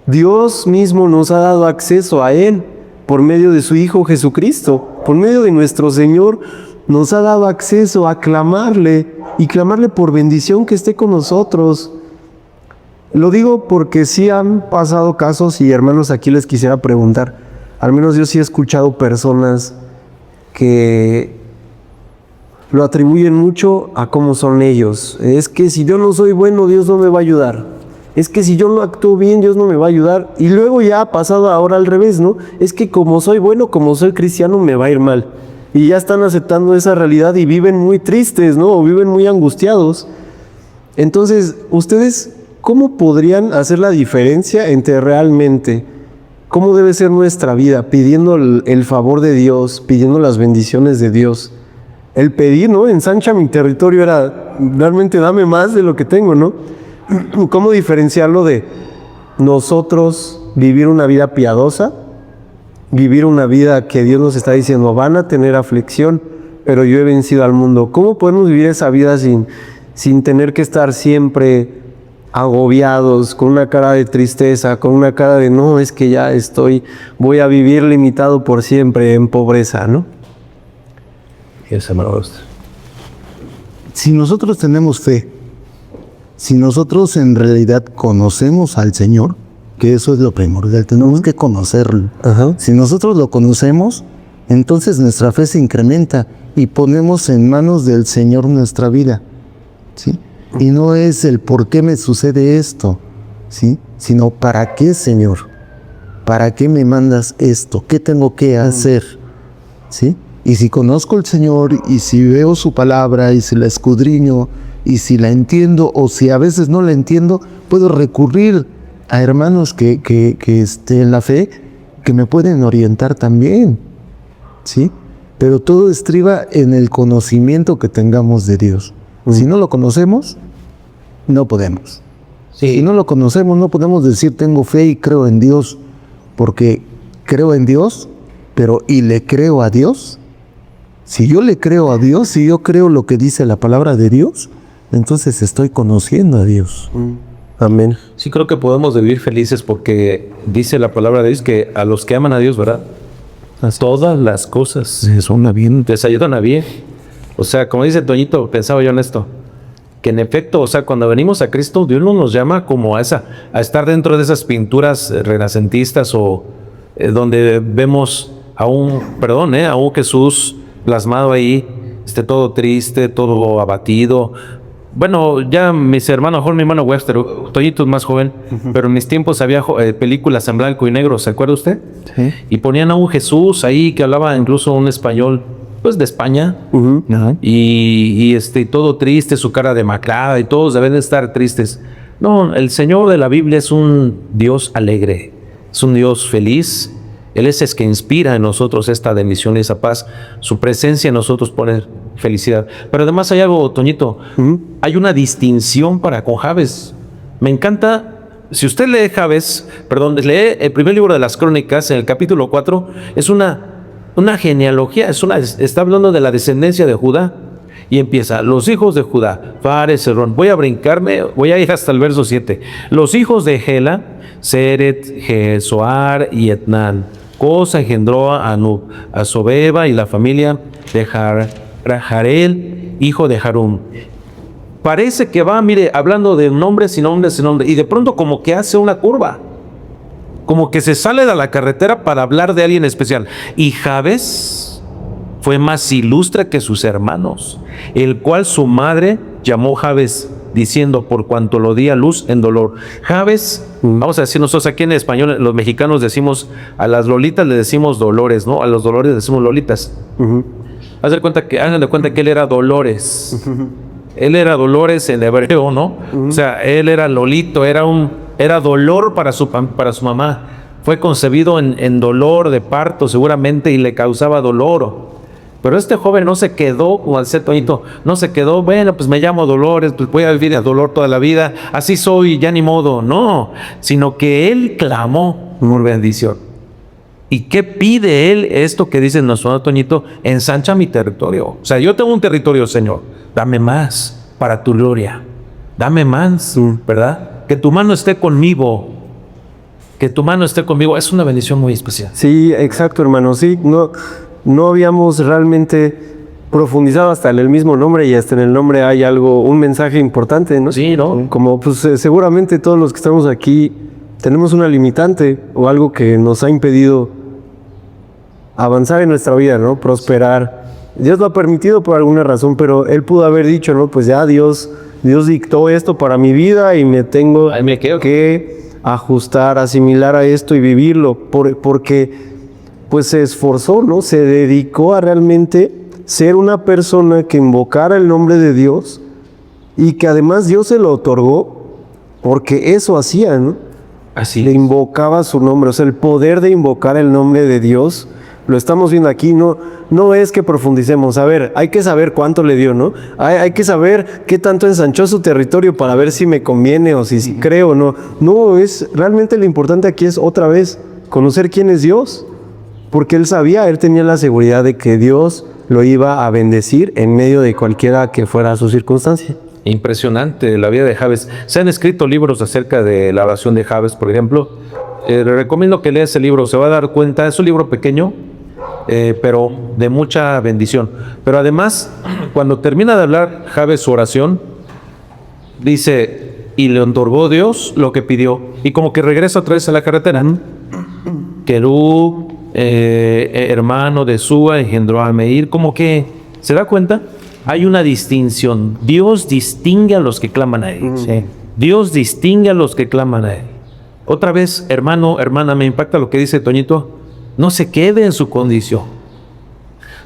Dios mismo nos ha dado acceso a Él por medio de su Hijo Jesucristo, por medio de nuestro Señor. Nos ha dado acceso a clamarle, y clamarle por bendición que esté con nosotros. Lo digo porque sí han pasado casos, y hermanos, aquí les quisiera preguntar, al menos yo sí he escuchado personas que lo atribuyen mucho a cómo son ellos. Es que si yo no soy bueno, Dios no me va a ayudar. Es que si yo no actúo bien, Dios no me va a ayudar. Y luego ya ha pasado ahora al revés, ¿no? Es que como soy bueno, como soy cristiano, me va a ir mal. Y ya están aceptando esa realidad y viven muy tristes, ¿no? O viven muy angustiados. Entonces, ¿ustedes cómo podrían hacer la diferencia entre realmente cómo debe ser nuestra vida, pidiendo el favor de Dios, pidiendo las bendiciones de Dios? El pedir, ¿no? Ensancha mi territorio era, realmente dame más de lo que tengo, ¿no? ¿Cómo diferenciarlo de nosotros vivir una vida piadosa, vivir una vida que Dios nos está diciendo, van a tener aflicción, pero yo he vencido al mundo? ¿Cómo podemos vivir esa vida sin tener que estar siempre agobiados, con una cara de tristeza, con una cara de no, es que ya voy a vivir limitado por siempre en pobreza, ¿no? Si nosotros tenemos fe, si nosotros en realidad conocemos al Señor, que eso es lo primordial, tenemos que conocerlo. Ajá. Si nosotros lo conocemos, entonces nuestra fe se incrementa y ponemos en manos del Señor nuestra vida, ¿sí? Y no es el por qué me sucede esto, ¿sí? Sino ¿para qué, Señor? ¿Para qué me mandas esto? ¿Qué tengo que hacer? ¿Sí? Y si conozco al Señor, y si veo su palabra, y si la escudriño, y si la entiendo, o si a veces no la entiendo, puedo recurrir a hermanos que en la fe, que me pueden orientar también, ¿sí? Pero todo estriba en el conocimiento que tengamos de Dios. Si no lo conocemos, no podemos. Si no lo conocemos, no podemos decir tengo fe y creo en Dios, porque creo en Dios, pero ¿y le creo a Dios? Si yo le creo a Dios, si yo creo lo que dice la palabra de Dios, entonces estoy conociendo a Dios. Amén. Sí, creo que podemos vivir felices porque dice la palabra de Dios que a los que aman a Dios, ¿verdad? Todas las cosas Son a bien. les ayudan a bien. O sea, como dice Toñito, pensaba yo en esto. que en efecto, o sea, cuando venimos a Cristo, Dios no nos llama como a estar dentro de esas pinturas renacentistas o donde vemos a un Jesús plasmado ahí, todo triste, todo abatido. Bueno, ya mis hermanos, mejor mi hermano Webster, Toñito es más joven, pero en mis tiempos había películas en blanco y negro, ¿se acuerda usted? Sí. Y ponían a un Jesús ahí que hablaba incluso un español, pues de España, y todo triste, su cara demacrada, y todos deben de estar tristes. No, el Señor de la Biblia es un Dios alegre, es un Dios feliz. Él es el que inspira en nosotros esta bendición y esa paz. Su presencia en nosotros pone felicidad. Pero además hay algo, Toñito, hay una distinción para con Jabes. Me encanta, si usted lee lee el primer libro de las Crónicas, en el capítulo 4, es una genealogía, está hablando de la descendencia de Judá. Y empieza, los hijos de Judá, Fares, Hezrón. Voy a ir hasta el verso 7. Los hijos de Jela, Seret, Jezoar y Etnán. Cosa engendró a Anub, a Sobeba y la familia de Jarel, hijo de Harum. Parece que va, mire, hablando de nombres y nombres y nombres, y de pronto como que hace una curva, como que se sale de la carretera para hablar de alguien especial. Y Jabes fue más ilustre que sus hermanos, el cual su madre llamó Jabes, diciendo, por cuanto lo di a luz en dolor. Jabes, vamos a decir nosotros aquí en español, los mexicanos decimos, a las lolitas le decimos dolores, ¿no? A los dolores le decimos lolitas. Hagan de cuenta que él era Dolores. Él era Dolores en hebreo, ¿no? O sea, él era Lolito, era dolor para su mamá. Fue concebido en dolor de parto seguramente y le causaba dolor. Pero este joven no se quedó, como al ser Toñito, no se quedó, bueno, pues me llamo Dolores, pues voy a vivir a dolor toda la vida, así soy, ya ni modo. No, sino que él clamó por bendición. ¿Y qué pide él? Esto que dice nuestro hermano Toñito, ensancha mi territorio. O sea, yo tengo un territorio, Señor, dame más para tu gloria. Dame más, ¿verdad? Que tu mano esté conmigo. Que tu mano esté conmigo. Es una bendición muy especial. Sí, exacto, hermano. Sí, no habíamos realmente profundizado hasta en el mismo nombre y hasta en el nombre hay un mensaje importante, ¿no? Sí, ¿no? Como pues seguramente todos los que estamos aquí tenemos una limitante o algo que nos ha impedido avanzar en nuestra vida, ¿no? Prosperar. Dios lo ha permitido por alguna razón, pero Él pudo haber dicho, ¿no? Pues ya Dios dictó esto para mi vida y me tengo que ajustar, asimilar a esto y vivirlo, porque pues se esforzó, ¿no? Se dedicó a realmente ser una persona que invocara el nombre de Dios y que además Dios se lo otorgó porque eso hacía, ¿no? Así le invocaba su nombre, o sea, el poder de invocar el nombre de Dios, lo estamos viendo aquí, no es que profundicemos, a ver, hay que saber cuánto le dio, ¿no? Hay que saber qué tanto ensanchó su territorio para ver si me conviene o si creo o no. No, es realmente lo importante aquí es otra vez conocer quién es Dios, porque él tenía la seguridad de que Dios lo iba a bendecir en medio de cualquiera que fuera su circunstancia. Impresionante la vida de Jabes. Se han escrito libros acerca de la oración de Jabes, por ejemplo. Le recomiendo que lea ese libro, se va a dar cuenta, es un libro pequeño, pero de mucha bendición. Pero además, cuando termina de hablar Jabes su oración, dice, y le otorgó Dios lo que pidió. Y como que regresa otra vez a la carretera. Querub, hermano de Súa, engendró a Meir. Como que, ¿se da cuenta? Hay una distinción. Dios distingue a los que claman a Él. Sí. Dios distingue a los que claman a Él. Otra vez, hermano, hermana, me impacta lo que dice Toñito. No se quede en su condición.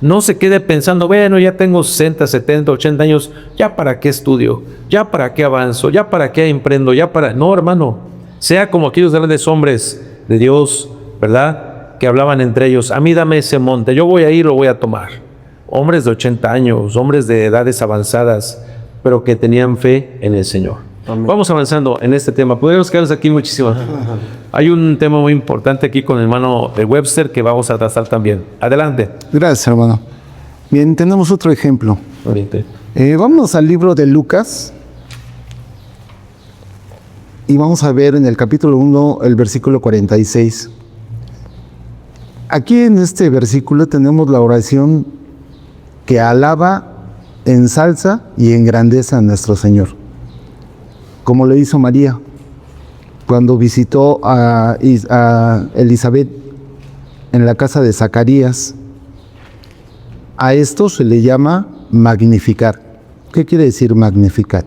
No se quede pensando, bueno, ya tengo 60, 70, 80 años, ya para qué estudio, ya para qué avanzo, ya para qué emprendo, No, hermano, sea como aquellos grandes hombres de Dios, ¿verdad? Que hablaban entre ellos, a mí dame ese monte, yo voy a ir, lo voy a tomar. Hombres de 80 años, hombres de edades avanzadas, pero que tenían fe en el Señor. Amén. Vamos avanzando en este tema. Podemos quedarnos aquí muchísimo. Hay un tema muy importante aquí con el hermano de Webster que vamos a tratar también. Adelante. Gracias, hermano. Bien, tenemos otro ejemplo. Vamos al libro de Lucas y vamos a ver en el capítulo 1 el versículo 46. Aquí en este versículo tenemos la oración que alaba ensalza y engrandece a nuestro Señor, como lo hizo María cuando visitó a Elizabeth en la casa de Zacarías. A esto se le llama magnificar. ¿Qué quiere decir magnificar?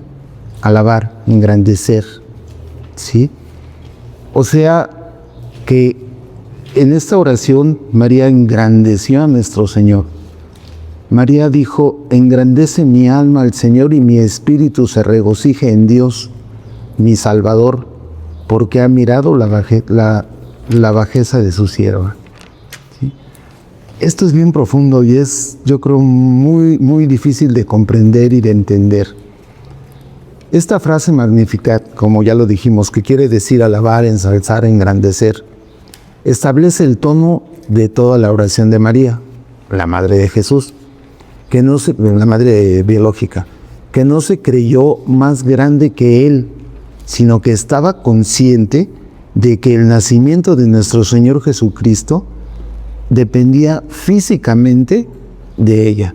Alabar, engrandecer, ¿sí? O sea que en esta oración María engrandeció a nuestro Señor. María dijo: engrandece mi alma al Señor y mi espíritu se regocije en Dios, mi Salvador, porque ha mirado la bajeza de su sierva. ¿Sí? Esto es bien profundo y es, yo creo, muy, muy difícil de comprender y de entender. Esta frase Magnificat, como ya lo dijimos, que quiere decir alabar, ensalzar, engrandecer, establece el tono de toda la oración de María, la madre de Jesús, la madre biológica, que no se creyó más grande que Él, sino que estaba consciente de que el nacimiento de nuestro Señor Jesucristo dependía físicamente de ella.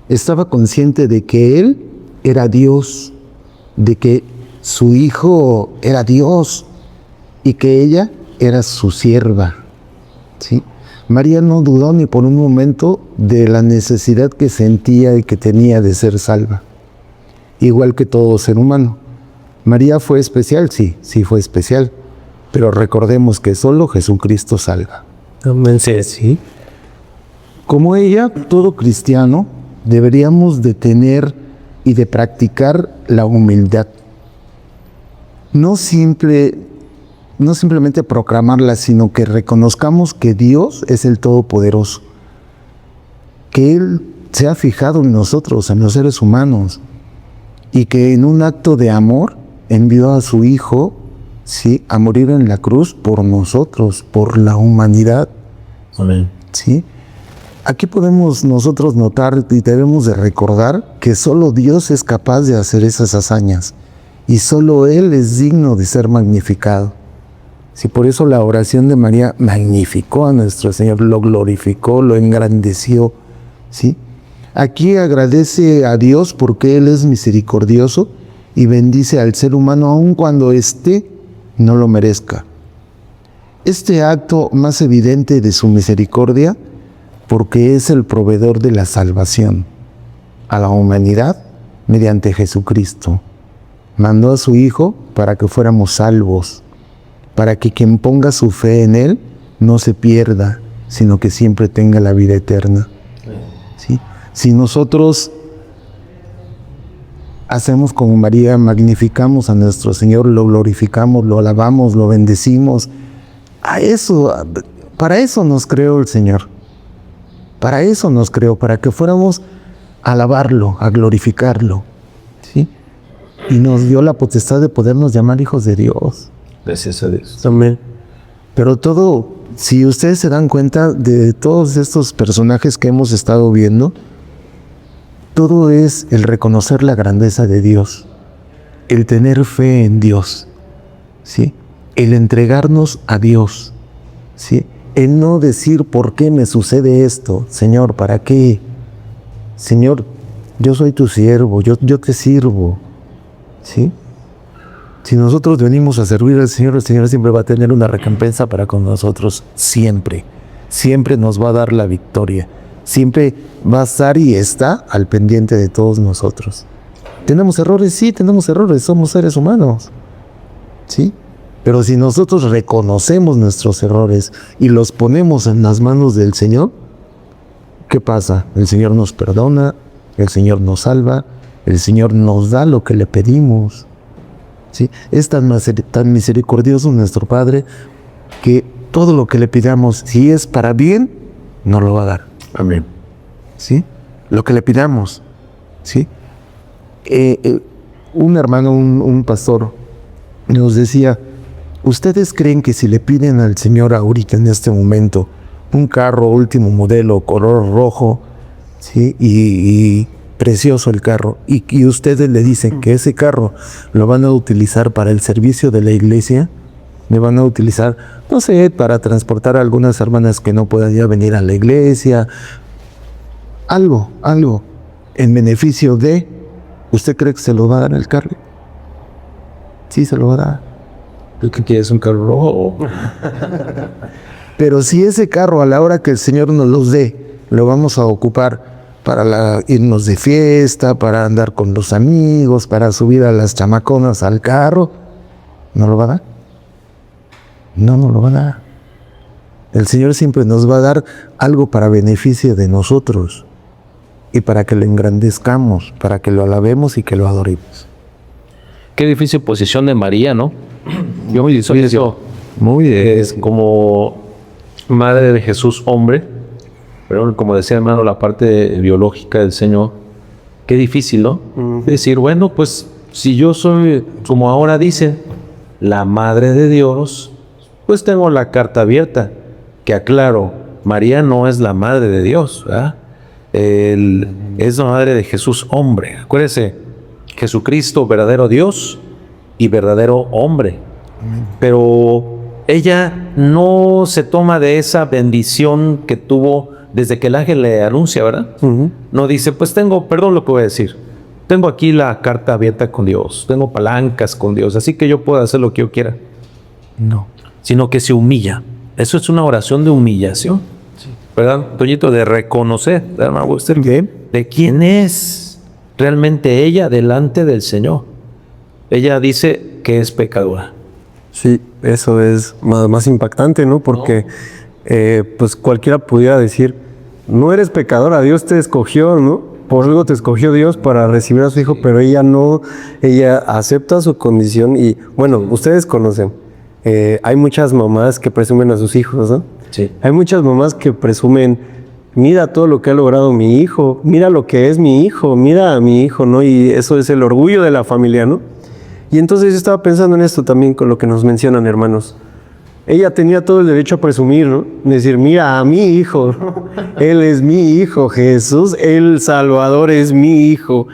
Estaba consciente de que Él era Dios, de que su Hijo era Dios y que ella era su sierva, ¿sí? María no dudó ni por un momento de la necesidad que sentía y que tenía de ser salva, igual que todo ser humano. María fue especial, sí fue especial, pero recordemos que solo Jesucristo salva. Amén, sí. Como ella, todo cristiano, deberíamos de tener y de practicar la humildad. No simplemente proclamarla, sino que reconozcamos que Dios es el Todopoderoso, que Él se ha fijado en nosotros, en los seres humanos, y que en un acto de amor envió a su Hijo, ¿sí?, a morir en la cruz por nosotros, por la humanidad. Amén. ¿Sí? Aquí podemos nosotros notar y debemos de recordar que solo Dios es capaz de hacer esas hazañas y solo Él es digno de ser magnificado. Sí, por eso la oración de María magnificó a nuestro Señor, lo glorificó, lo engrandeció, ¿sí? Aquí agradece a Dios porque Él es misericordioso y bendice al ser humano aun cuando éste no lo merezca. Este acto más evidente de su misericordia, porque es el proveedor de la salvación a la humanidad mediante Jesucristo. Mandó a su Hijo para que fuéramos salvos, para que quien ponga su fe en Él no se pierda, sino que siempre tenga la vida eterna. ¿Sí? Si nosotros hacemos como María, magnificamos a nuestro Señor, lo glorificamos, lo alabamos, lo bendecimos, para eso nos creó el Señor. Para eso nos creó, para que fuéramos a alabarlo, a glorificarlo, ¿sí? Y nos dio la potestad de podernos llamar hijos de Dios. Gracias a Dios. Amén. Pero todo, si ustedes se dan cuenta de todos estos personajes que hemos estado viendo, todo es el reconocer la grandeza de Dios, el tener fe en Dios, ¿sí? El entregarnos a Dios, ¿sí? El no decir ¿por qué me sucede esto? Señor, ¿para qué? Señor, yo soy tu siervo, yo te sirvo, ¿sí? Si nosotros venimos a servir al Señor, el Señor siempre va a tener una recompensa para con nosotros, siempre. Siempre nos va a dar la victoria. Siempre va a estar y está al pendiente de todos nosotros. ¿Tenemos errores? Sí, tenemos errores, somos seres humanos, ¿sí? Pero si nosotros reconocemos nuestros errores y los ponemos en las manos del Señor, ¿qué pasa? El Señor nos perdona, el Señor nos salva, el Señor nos da lo que le pedimos, ¿sí? Es tan misericordioso nuestro Padre que todo lo que le pidamos, si es para bien, nos lo va a dar. Amén. ¿Sí? Lo que le pidamos, ¿sí? Un hermano, un pastor, nos decía: ¿ustedes creen que si le piden al Señor ahorita en este momento un carro último modelo, color rojo, ¿sí?, y precioso el carro, y ustedes le dicen que ese carro lo van a utilizar para el servicio de la iglesia? Me van a utilizar, no sé, para transportar a algunas hermanas que no puedan ya venir a la iglesia, algo. en beneficio de, ¿usted cree que se lo va a dar el carro? Sí, se lo va a dar. ¿Tú qué quieres, un carro rojo? Pero si ese carro, a la hora que el Señor nos los dé, lo vamos a ocupar para irnos de fiesta, para andar con los amigos, para subir a las chamaconas al carro, ¿no lo va a dar? No lo va a dar. El Señor siempre nos va a dar algo para beneficio de nosotros y para que lo engrandezcamos, para que lo alabemos y que lo adoremos. Qué difícil posición de María, ¿no? Yo muy difícil. Muy Es como madre de Jesús, hombre, pero como decía hermano, la parte biológica del Señor, qué difícil, ¿no? Decir, bueno, pues si yo soy, como ahora dicen, la madre de Dios, pues tengo la carta abierta, que aclaro, María no es la madre de Dios, ¿verdad? Es la madre de Jesús, hombre. Acuérdese, Jesucristo, verdadero Dios y verdadero hombre. Pero ella no se toma de esa bendición que tuvo desde que el ángel le anuncia, ¿verdad? No dice, pues perdón lo que voy a decir, tengo aquí la carta abierta con Dios, tengo palancas con Dios, así que yo puedo hacer lo que yo quiera. No. Sino que se humilla. Eso es una oración de humillación. Sí. ¿Verdad, Toñito? De reconocer, de quién es realmente ella delante del Señor. Ella dice que es pecadora. Sí, eso es más impactante, ¿no? Porque pues cualquiera pudiera decir, no eres pecadora, Dios te escogió, ¿no? Por algo te escogió Dios para recibir a su hijo, pero ella no, ella acepta su condición y, bueno, ustedes conocen, hay muchas mamás que presumen a sus hijos, ¿no? Sí. Hay muchas mamás que presumen, mira todo lo que ha logrado mi hijo, mira lo que es mi hijo, mira a mi hijo, ¿no? Y eso es el orgullo de la familia, ¿no? Y entonces yo estaba pensando en esto también con lo que nos mencionan, hermanos. Ella tenía todo el derecho a presumir, ¿no? Decir, mira a mi hijo, él es mi hijo, Jesús, el Salvador es mi hijo.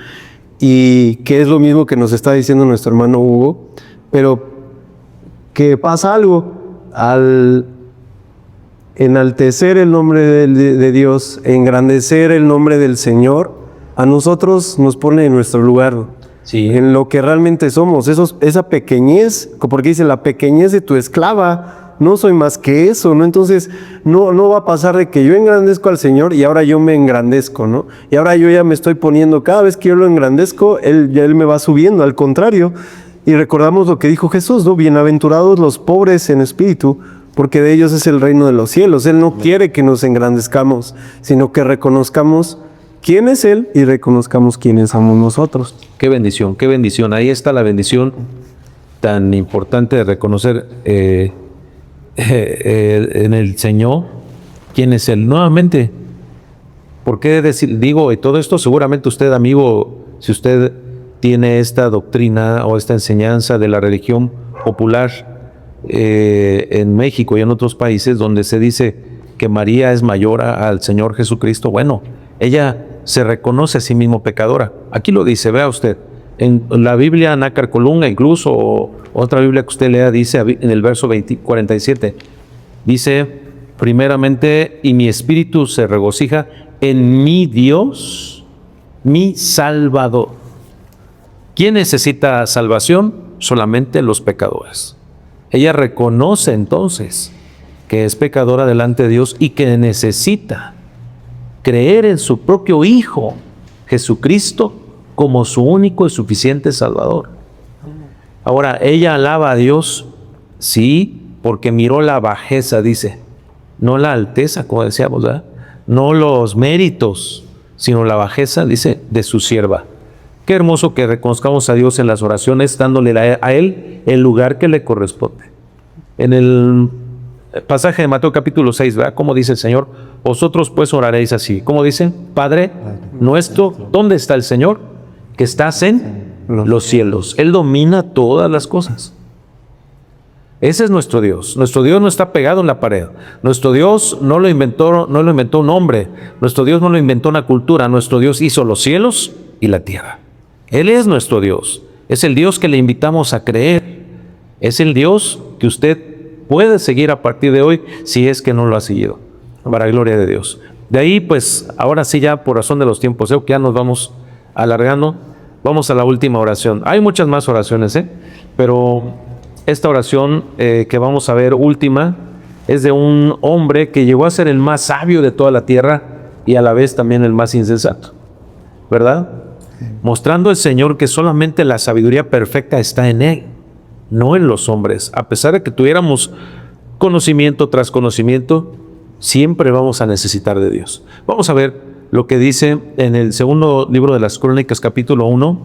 Y que es lo mismo que nos está diciendo nuestro hermano Hugo, pero que pasa algo al enaltecer el nombre de Dios, engrandecer el nombre del Señor, a nosotros nos pone en nuestro lugar. Sí. En lo que realmente somos, esa pequeñez, porque dice la pequeñez de tu esclava, no soy más que eso, ¿no? Entonces no va a pasar de que yo engrandezco al Señor y ahora yo me engrandezco, ¿no? Y ahora yo ya me estoy poniendo, cada vez que yo lo engrandezco, Él me va subiendo, al contrario. Y recordamos lo que dijo Jesús, ¿no? Bienaventurados los pobres en espíritu, porque de ellos es el reino de los cielos. Él no quiere que nos engrandezcamos, sino que reconozcamos quién es Él y reconozcamos quiénes somos nosotros. Qué bendición, qué bendición. Ahí está la bendición tan importante de reconocer en el Señor quién es Él. Nuevamente, ¿por qué digo y todo esto? Seguramente usted, amigo, si usted tiene esta doctrina o esta enseñanza de la religión popular en México y en otros países donde se dice que María es mayor al Señor Jesucristo, bueno, ella se reconoce a sí mismo pecadora. Aquí lo dice, vea usted, en la Biblia Nácar Colunga, incluso o otra Biblia que usted lea, dice en el verso 47, dice primeramente, y mi espíritu se regocija en mi Dios, mi Salvador. ¿Quién necesita salvación? Solamente los pecadores. Ella reconoce entonces que es pecadora delante de Dios y que necesita creer en su propio Hijo, Jesucristo, como su único y suficiente Salvador. Ahora, ella alaba a Dios, sí, porque miró la bajeza, dice, no la alteza, como decíamos, ¿verdad? No los méritos, sino la bajeza, dice, de su sierva. Qué hermoso que reconozcamos a Dios en las oraciones, dándole a Él el lugar que le corresponde. En el pasaje de Mateo capítulo 6, ¿verdad? Como dice el Señor, vosotros pues oraréis así. ¿Cómo dicen? Padre nuestro, ¿dónde está el Señor? Que estás en los cielos. Él domina todas las cosas. Ese es nuestro Dios. Nuestro Dios no está pegado en la pared. Nuestro Dios no lo inventó un hombre. Nuestro Dios no lo inventó una cultura. Nuestro Dios hizo los cielos y la tierra. Él es nuestro Dios. Es el Dios que le invitamos a creer. Es el Dios que usted puede seguir a partir de hoy si es que no lo ha seguido. Para gloria de Dios. De ahí, pues, ahora sí ya por razón de los tiempos, que ya nos vamos alargando, vamos a la última oración. Hay muchas más oraciones, pero esta oración que vamos a ver última es de un hombre que llegó a ser el más sabio de toda la tierra y a la vez también el más insensato, ¿verdad? Mostrando el Señor que solamente la sabiduría perfecta está en Él, no en los hombres. A pesar de que tuviéramos conocimiento tras conocimiento, siempre vamos a necesitar de Dios. Vamos a ver lo que dice en el segundo libro de las Crónicas, capítulo 1,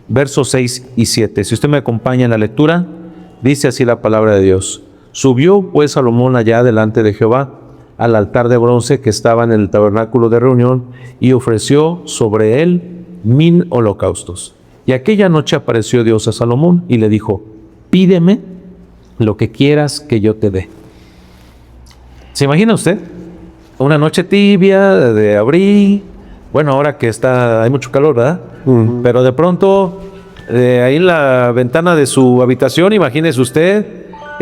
versos 6 y 7. Si usted me acompaña en la lectura, dice así la palabra de Dios. Subió pues Salomón allá delante de Jehová al altar de bronce que estaba en el tabernáculo de reunión y ofreció sobre él 1000 holocaustos. Y aquella noche apareció Dios a Salomón y le dijo, pídeme lo que quieras que yo te dé. ¿Se imagina usted? Una noche tibia de abril, bueno, ahora que hay mucho calor, ¿verdad? Pero de pronto, ahí en la ventana de su habitación, imagínese usted,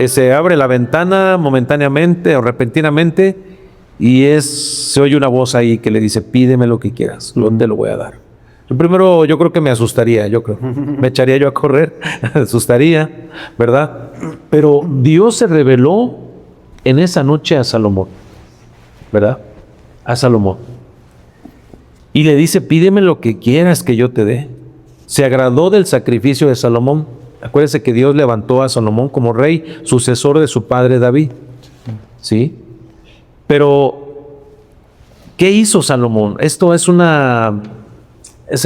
se abre la ventana momentáneamente o repentinamente y se oye una voz ahí que le dice, pídeme lo que quieras, te lo voy a dar. Yo primero, yo creo que me asustaría, me echaría yo a correr, asustaría, ¿verdad? Pero Dios se reveló en esa noche a Salomón, ¿verdad? A Salomón. Y le dice, pídeme lo que quieras que yo te dé. Se agradó del sacrificio de Salomón. Acuérdese que Dios levantó a Salomón como rey, sucesor de su padre David. ¿Sí? Pero, ¿qué hizo Salomón? Ese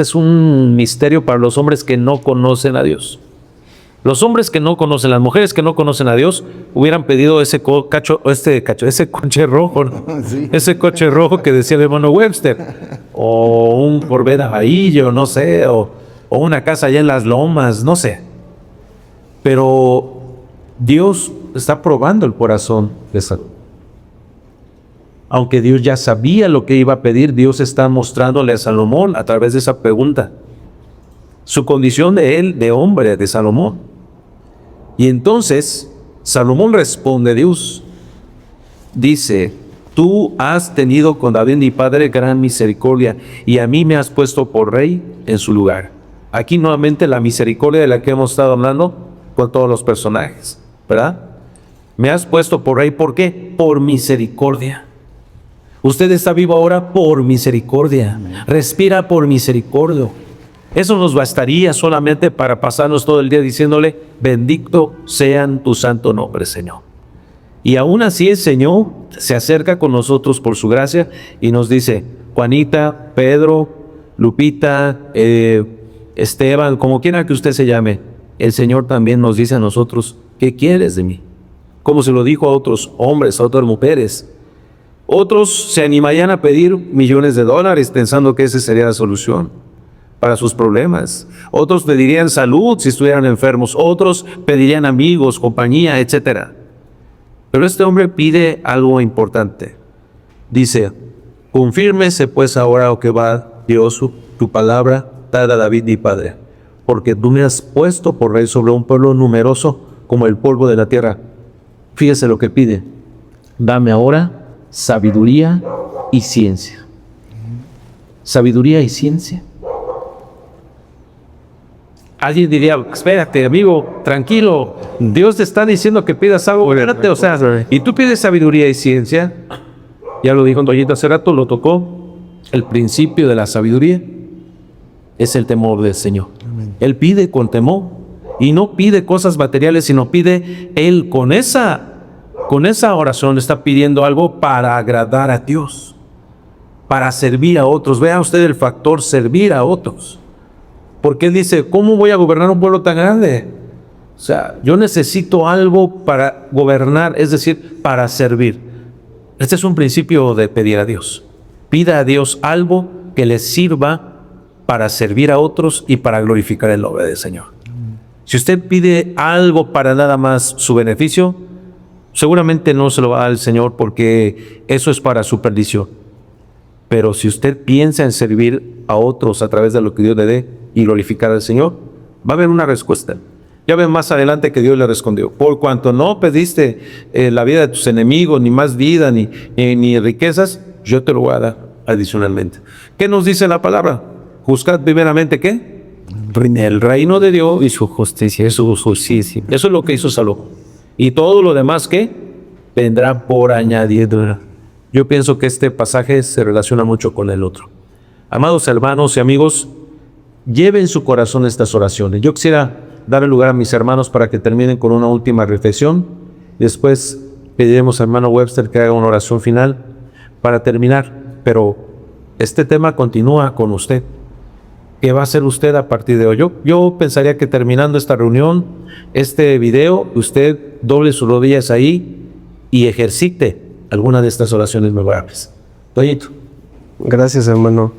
es un misterio para los hombres que no conocen a Dios. Los hombres que no conocen, las mujeres que no conocen a Dios, hubieran pedido ese coche rojo, ¿no? Sí. Ese coche rojo que decía el hermano Webster, o un Corvette amarillo, no sé, o una casa allá en las lomas, no sé. Pero Dios está probando el corazón de Salomón. Aunque Dios ya sabía lo que iba a pedir, Dios está mostrándole a Salomón a través de esa pregunta su condición de hombre, de Salomón. Y entonces Salomón responde a Dios, dice, tú has tenido con David mi padre gran misericordia y a mí me has puesto por rey en su lugar. Aquí nuevamente la misericordia de la que hemos estado hablando con todos los personajes, ¿verdad? Me has puesto por rey, ¿por qué? Por misericordia. Usted está vivo ahora por misericordia, respira por misericordia. Eso nos bastaría solamente para pasarnos todo el día diciéndole, bendito sean tu santo nombre, Señor. Y aún así el Señor se acerca con nosotros por su gracia y nos dice, Juanita, Pedro, Lupita, Esteban, como quiera que usted se llame, el Señor también nos dice a nosotros, ¿qué quieres de mí? Como se lo dijo a otros hombres, a otras mujeres. Otros se animarían a pedir millones de dólares pensando que esa sería la solución para sus problemas. Otros pedirían salud si estuvieran enfermos. Otros pedirían amigos, compañía, etc. Pero este hombre pide algo importante. Dice, confírmese pues ahora lo que va Dios, tu palabra, dada a David mi padre, porque tú me has puesto por rey sobre un pueblo numeroso como el polvo de la tierra. Fíjese lo que pide. Dame ahora sabiduría y ciencia. Sabiduría y ciencia. Alguien diría, espérate, amigo, tranquilo, Dios te está diciendo que pidas algo, espérate, o sea, y tú pides sabiduría y ciencia, ya lo dijo Doñito hace rato, lo tocó, el principio de la sabiduría es el temor del Señor. Él pide con temor, y no pide cosas materiales, sino pide, él con esa oración está pidiendo algo para agradar a Dios, para servir a otros. Vea usted el factor servir a otros. Porque él dice, ¿cómo voy a gobernar un pueblo tan grande? O sea, yo necesito algo para gobernar, es decir, para servir. Este es un principio de pedir a Dios. Pida a Dios algo que le sirva para servir a otros y para glorificar el nombre del Señor. Si usted pide algo para nada más su beneficio, seguramente no se lo va a dar el Señor porque eso es para su perdición. Pero si usted piensa en servir a otros a través de lo que Dios le dé y glorificar al Señor, va a haber una respuesta. Ya ven más adelante que Dios le respondió, por cuanto no pediste la vida de tus enemigos, ni más vida, ni riquezas, yo te lo voy a dar. adicionalmente. ¿Qué nos dice la palabra? Juzgad primeramente, ¿qué? El reino de Dios y su justicia. Eso es lo que hizo Salomón. Y todo lo demás, ¿qué? Vendrá por añadidura. Yo pienso que este pasaje se relaciona mucho con el otro. Amados hermanos y amigos, lleven su corazón estas oraciones. Yo quisiera darle lugar a mis hermanos para que terminen con una última reflexión. Después pediremos al hermano Webster que haga una oración final para terminar. Pero este tema continúa con usted. ¿Qué va a hacer usted a partir de hoy? Yo pensaría que terminando esta reunión, este video, usted doble sus rodillas ahí y ejercite alguna de estas oraciones memorables. Toñito. Gracias, hermano.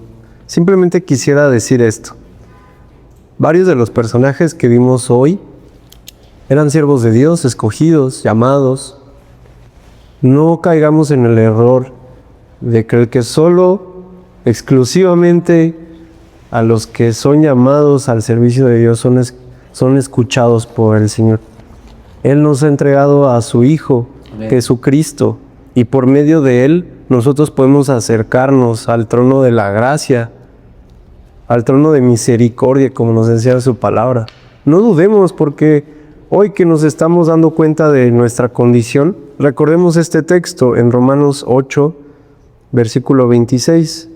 Simplemente quisiera decir esto. Varios de los personajes que vimos hoy eran siervos de Dios, escogidos, llamados. No caigamos en el error de creer que solo, exclusivamente, a los que son llamados al servicio de Dios son escuchados por el Señor. Él nos ha entregado a su Hijo, Jesucristo, y por medio de Él nosotros podemos acercarnos al trono de la gracia, al trono de misericordia, como nos enseña su palabra. No dudemos, porque hoy que nos estamos dando cuenta de nuestra condición, recordemos este texto en Romanos 8, versículo 26.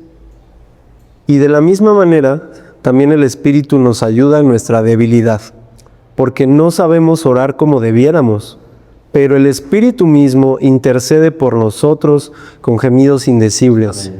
Y de la misma manera, también el Espíritu nos ayuda en nuestra debilidad, porque no sabemos orar como debiéramos, pero el Espíritu mismo intercede por nosotros con gemidos indecibles.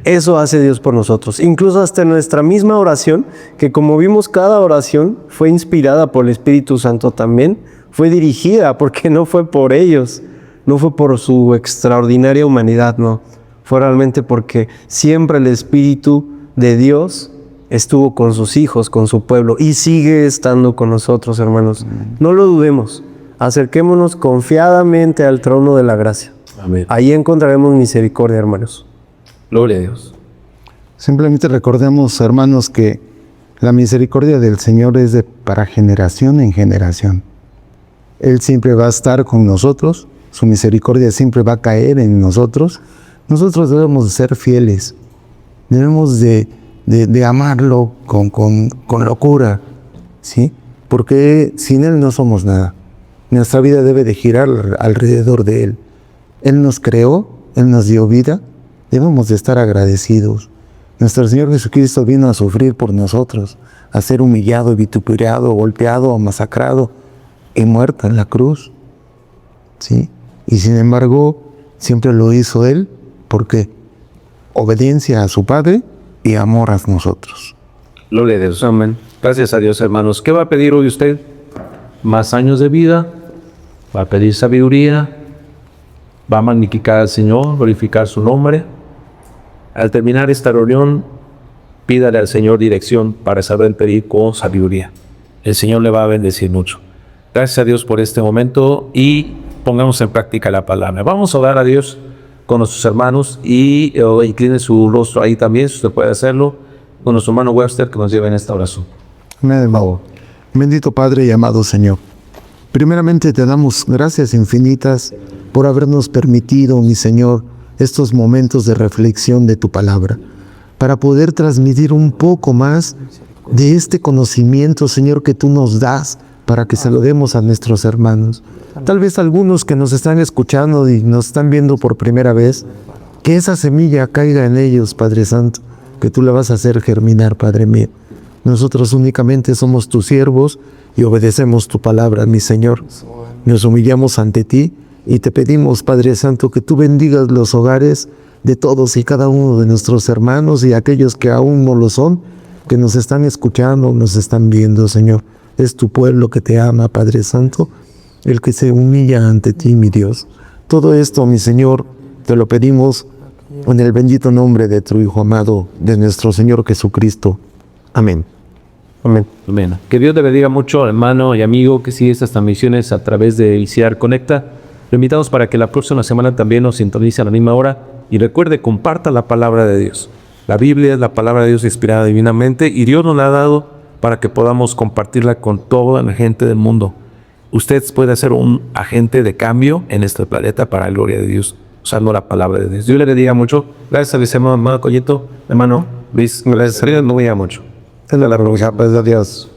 Eso hace Dios por nosotros. Incluso hasta en nuestra misma oración, que como vimos, cada oración fue inspirada por el Espíritu Santo también, fue dirigida, porque no fue por ellos, no fue por su extraordinaria humanidad, no. Fue realmente porque siempre el Espíritu de Dios estuvo con sus hijos, con su pueblo, y sigue estando con nosotros, hermanos. No lo dudemos. Acerquémonos confiadamente al trono de la gracia. Amén. Ahí encontraremos misericordia, hermanos. Gloria a Dios. Simplemente recordemos, hermanos, que la misericordia del Señor es para generación en generación. Él siempre va a estar con nosotros, su misericordia siempre va a caer en nosotros. Nosotros debemos de ser fieles, debemos de amarlo con locura, ¿sí? Porque sin Él no somos nada. Nuestra vida debe de girar alrededor de Él. Él nos creó, Él nos dio vida, debemos de estar agradecidos. Nuestro Señor Jesucristo vino a sufrir por nosotros, a ser humillado, vituperiado, golpeado, masacrado y muerto en la cruz, ¿sí? Y sin embargo, siempre lo hizo Él, porque obediencia a su Padre y amor a nosotros. Gloria a Dios. Amén. Gracias a Dios, hermanos. ¿Qué va a pedir hoy usted? ¿Más años de vida? ¿Va a pedir sabiduría? ¿Va a magnificar al Señor, glorificar su nombre? Al terminar esta reunión, pídale al Señor dirección para saber pedir con sabiduría. El Señor le va a bendecir mucho. Gracias a Dios por este momento y pongamos en práctica la palabra. Vamos a orar a Dios con nuestros hermanos y incline su rostro ahí también, si usted puede hacerlo, con nuestro hermano Webster que nos lleva en esta oración. Amén, hermano. Bendito Padre y amado Señor, primeramente te damos gracias infinitas por habernos permitido, mi Señor, estos momentos de reflexión de tu palabra, para poder transmitir un poco más de este conocimiento, Señor, que tú nos das, para que se lo demos a nuestros hermanos. Tal vez algunos que nos están escuchando y nos están viendo por primera vez, que esa semilla caiga en ellos, Padre Santo, que tú la vas a hacer germinar, Padre mío. Nosotros únicamente somos tus siervos y obedecemos tu palabra, mi Señor. Nos humillamos ante ti y te pedimos, Padre Santo, que tú bendigas los hogares de todos y cada uno de nuestros hermanos y aquellos que aún no lo son, que nos están escuchando, nos están viendo, Señor. Es tu pueblo que te ama, Padre Santo, el que se humilla ante ti, mi Dios. Todo esto, mi Señor, te lo pedimos en el bendito nombre de tu Hijo amado, de nuestro Señor Jesucristo. Amén. Amén. Amén. Que Dios te bendiga mucho, hermano y amigo que sigue estas transmisiones a través de ICIAR Conecta. Lo invitamos para que la próxima semana también nos sintonice a la misma hora y recuerde, comparta la palabra de Dios. La Biblia es la palabra de Dios inspirada divinamente y Dios nos la ha dado para que podamos compartirla con toda la gente del mundo. Usted puede ser un agente de cambio en este planeta para la gloria de Dios. usando la palabra de Dios. Dios le bendiga mucho. Gracias a mi hermano Collito, hermano Luis. Gracias a Dios, no me diga mucho. Es de la gloria, pues, a Dios.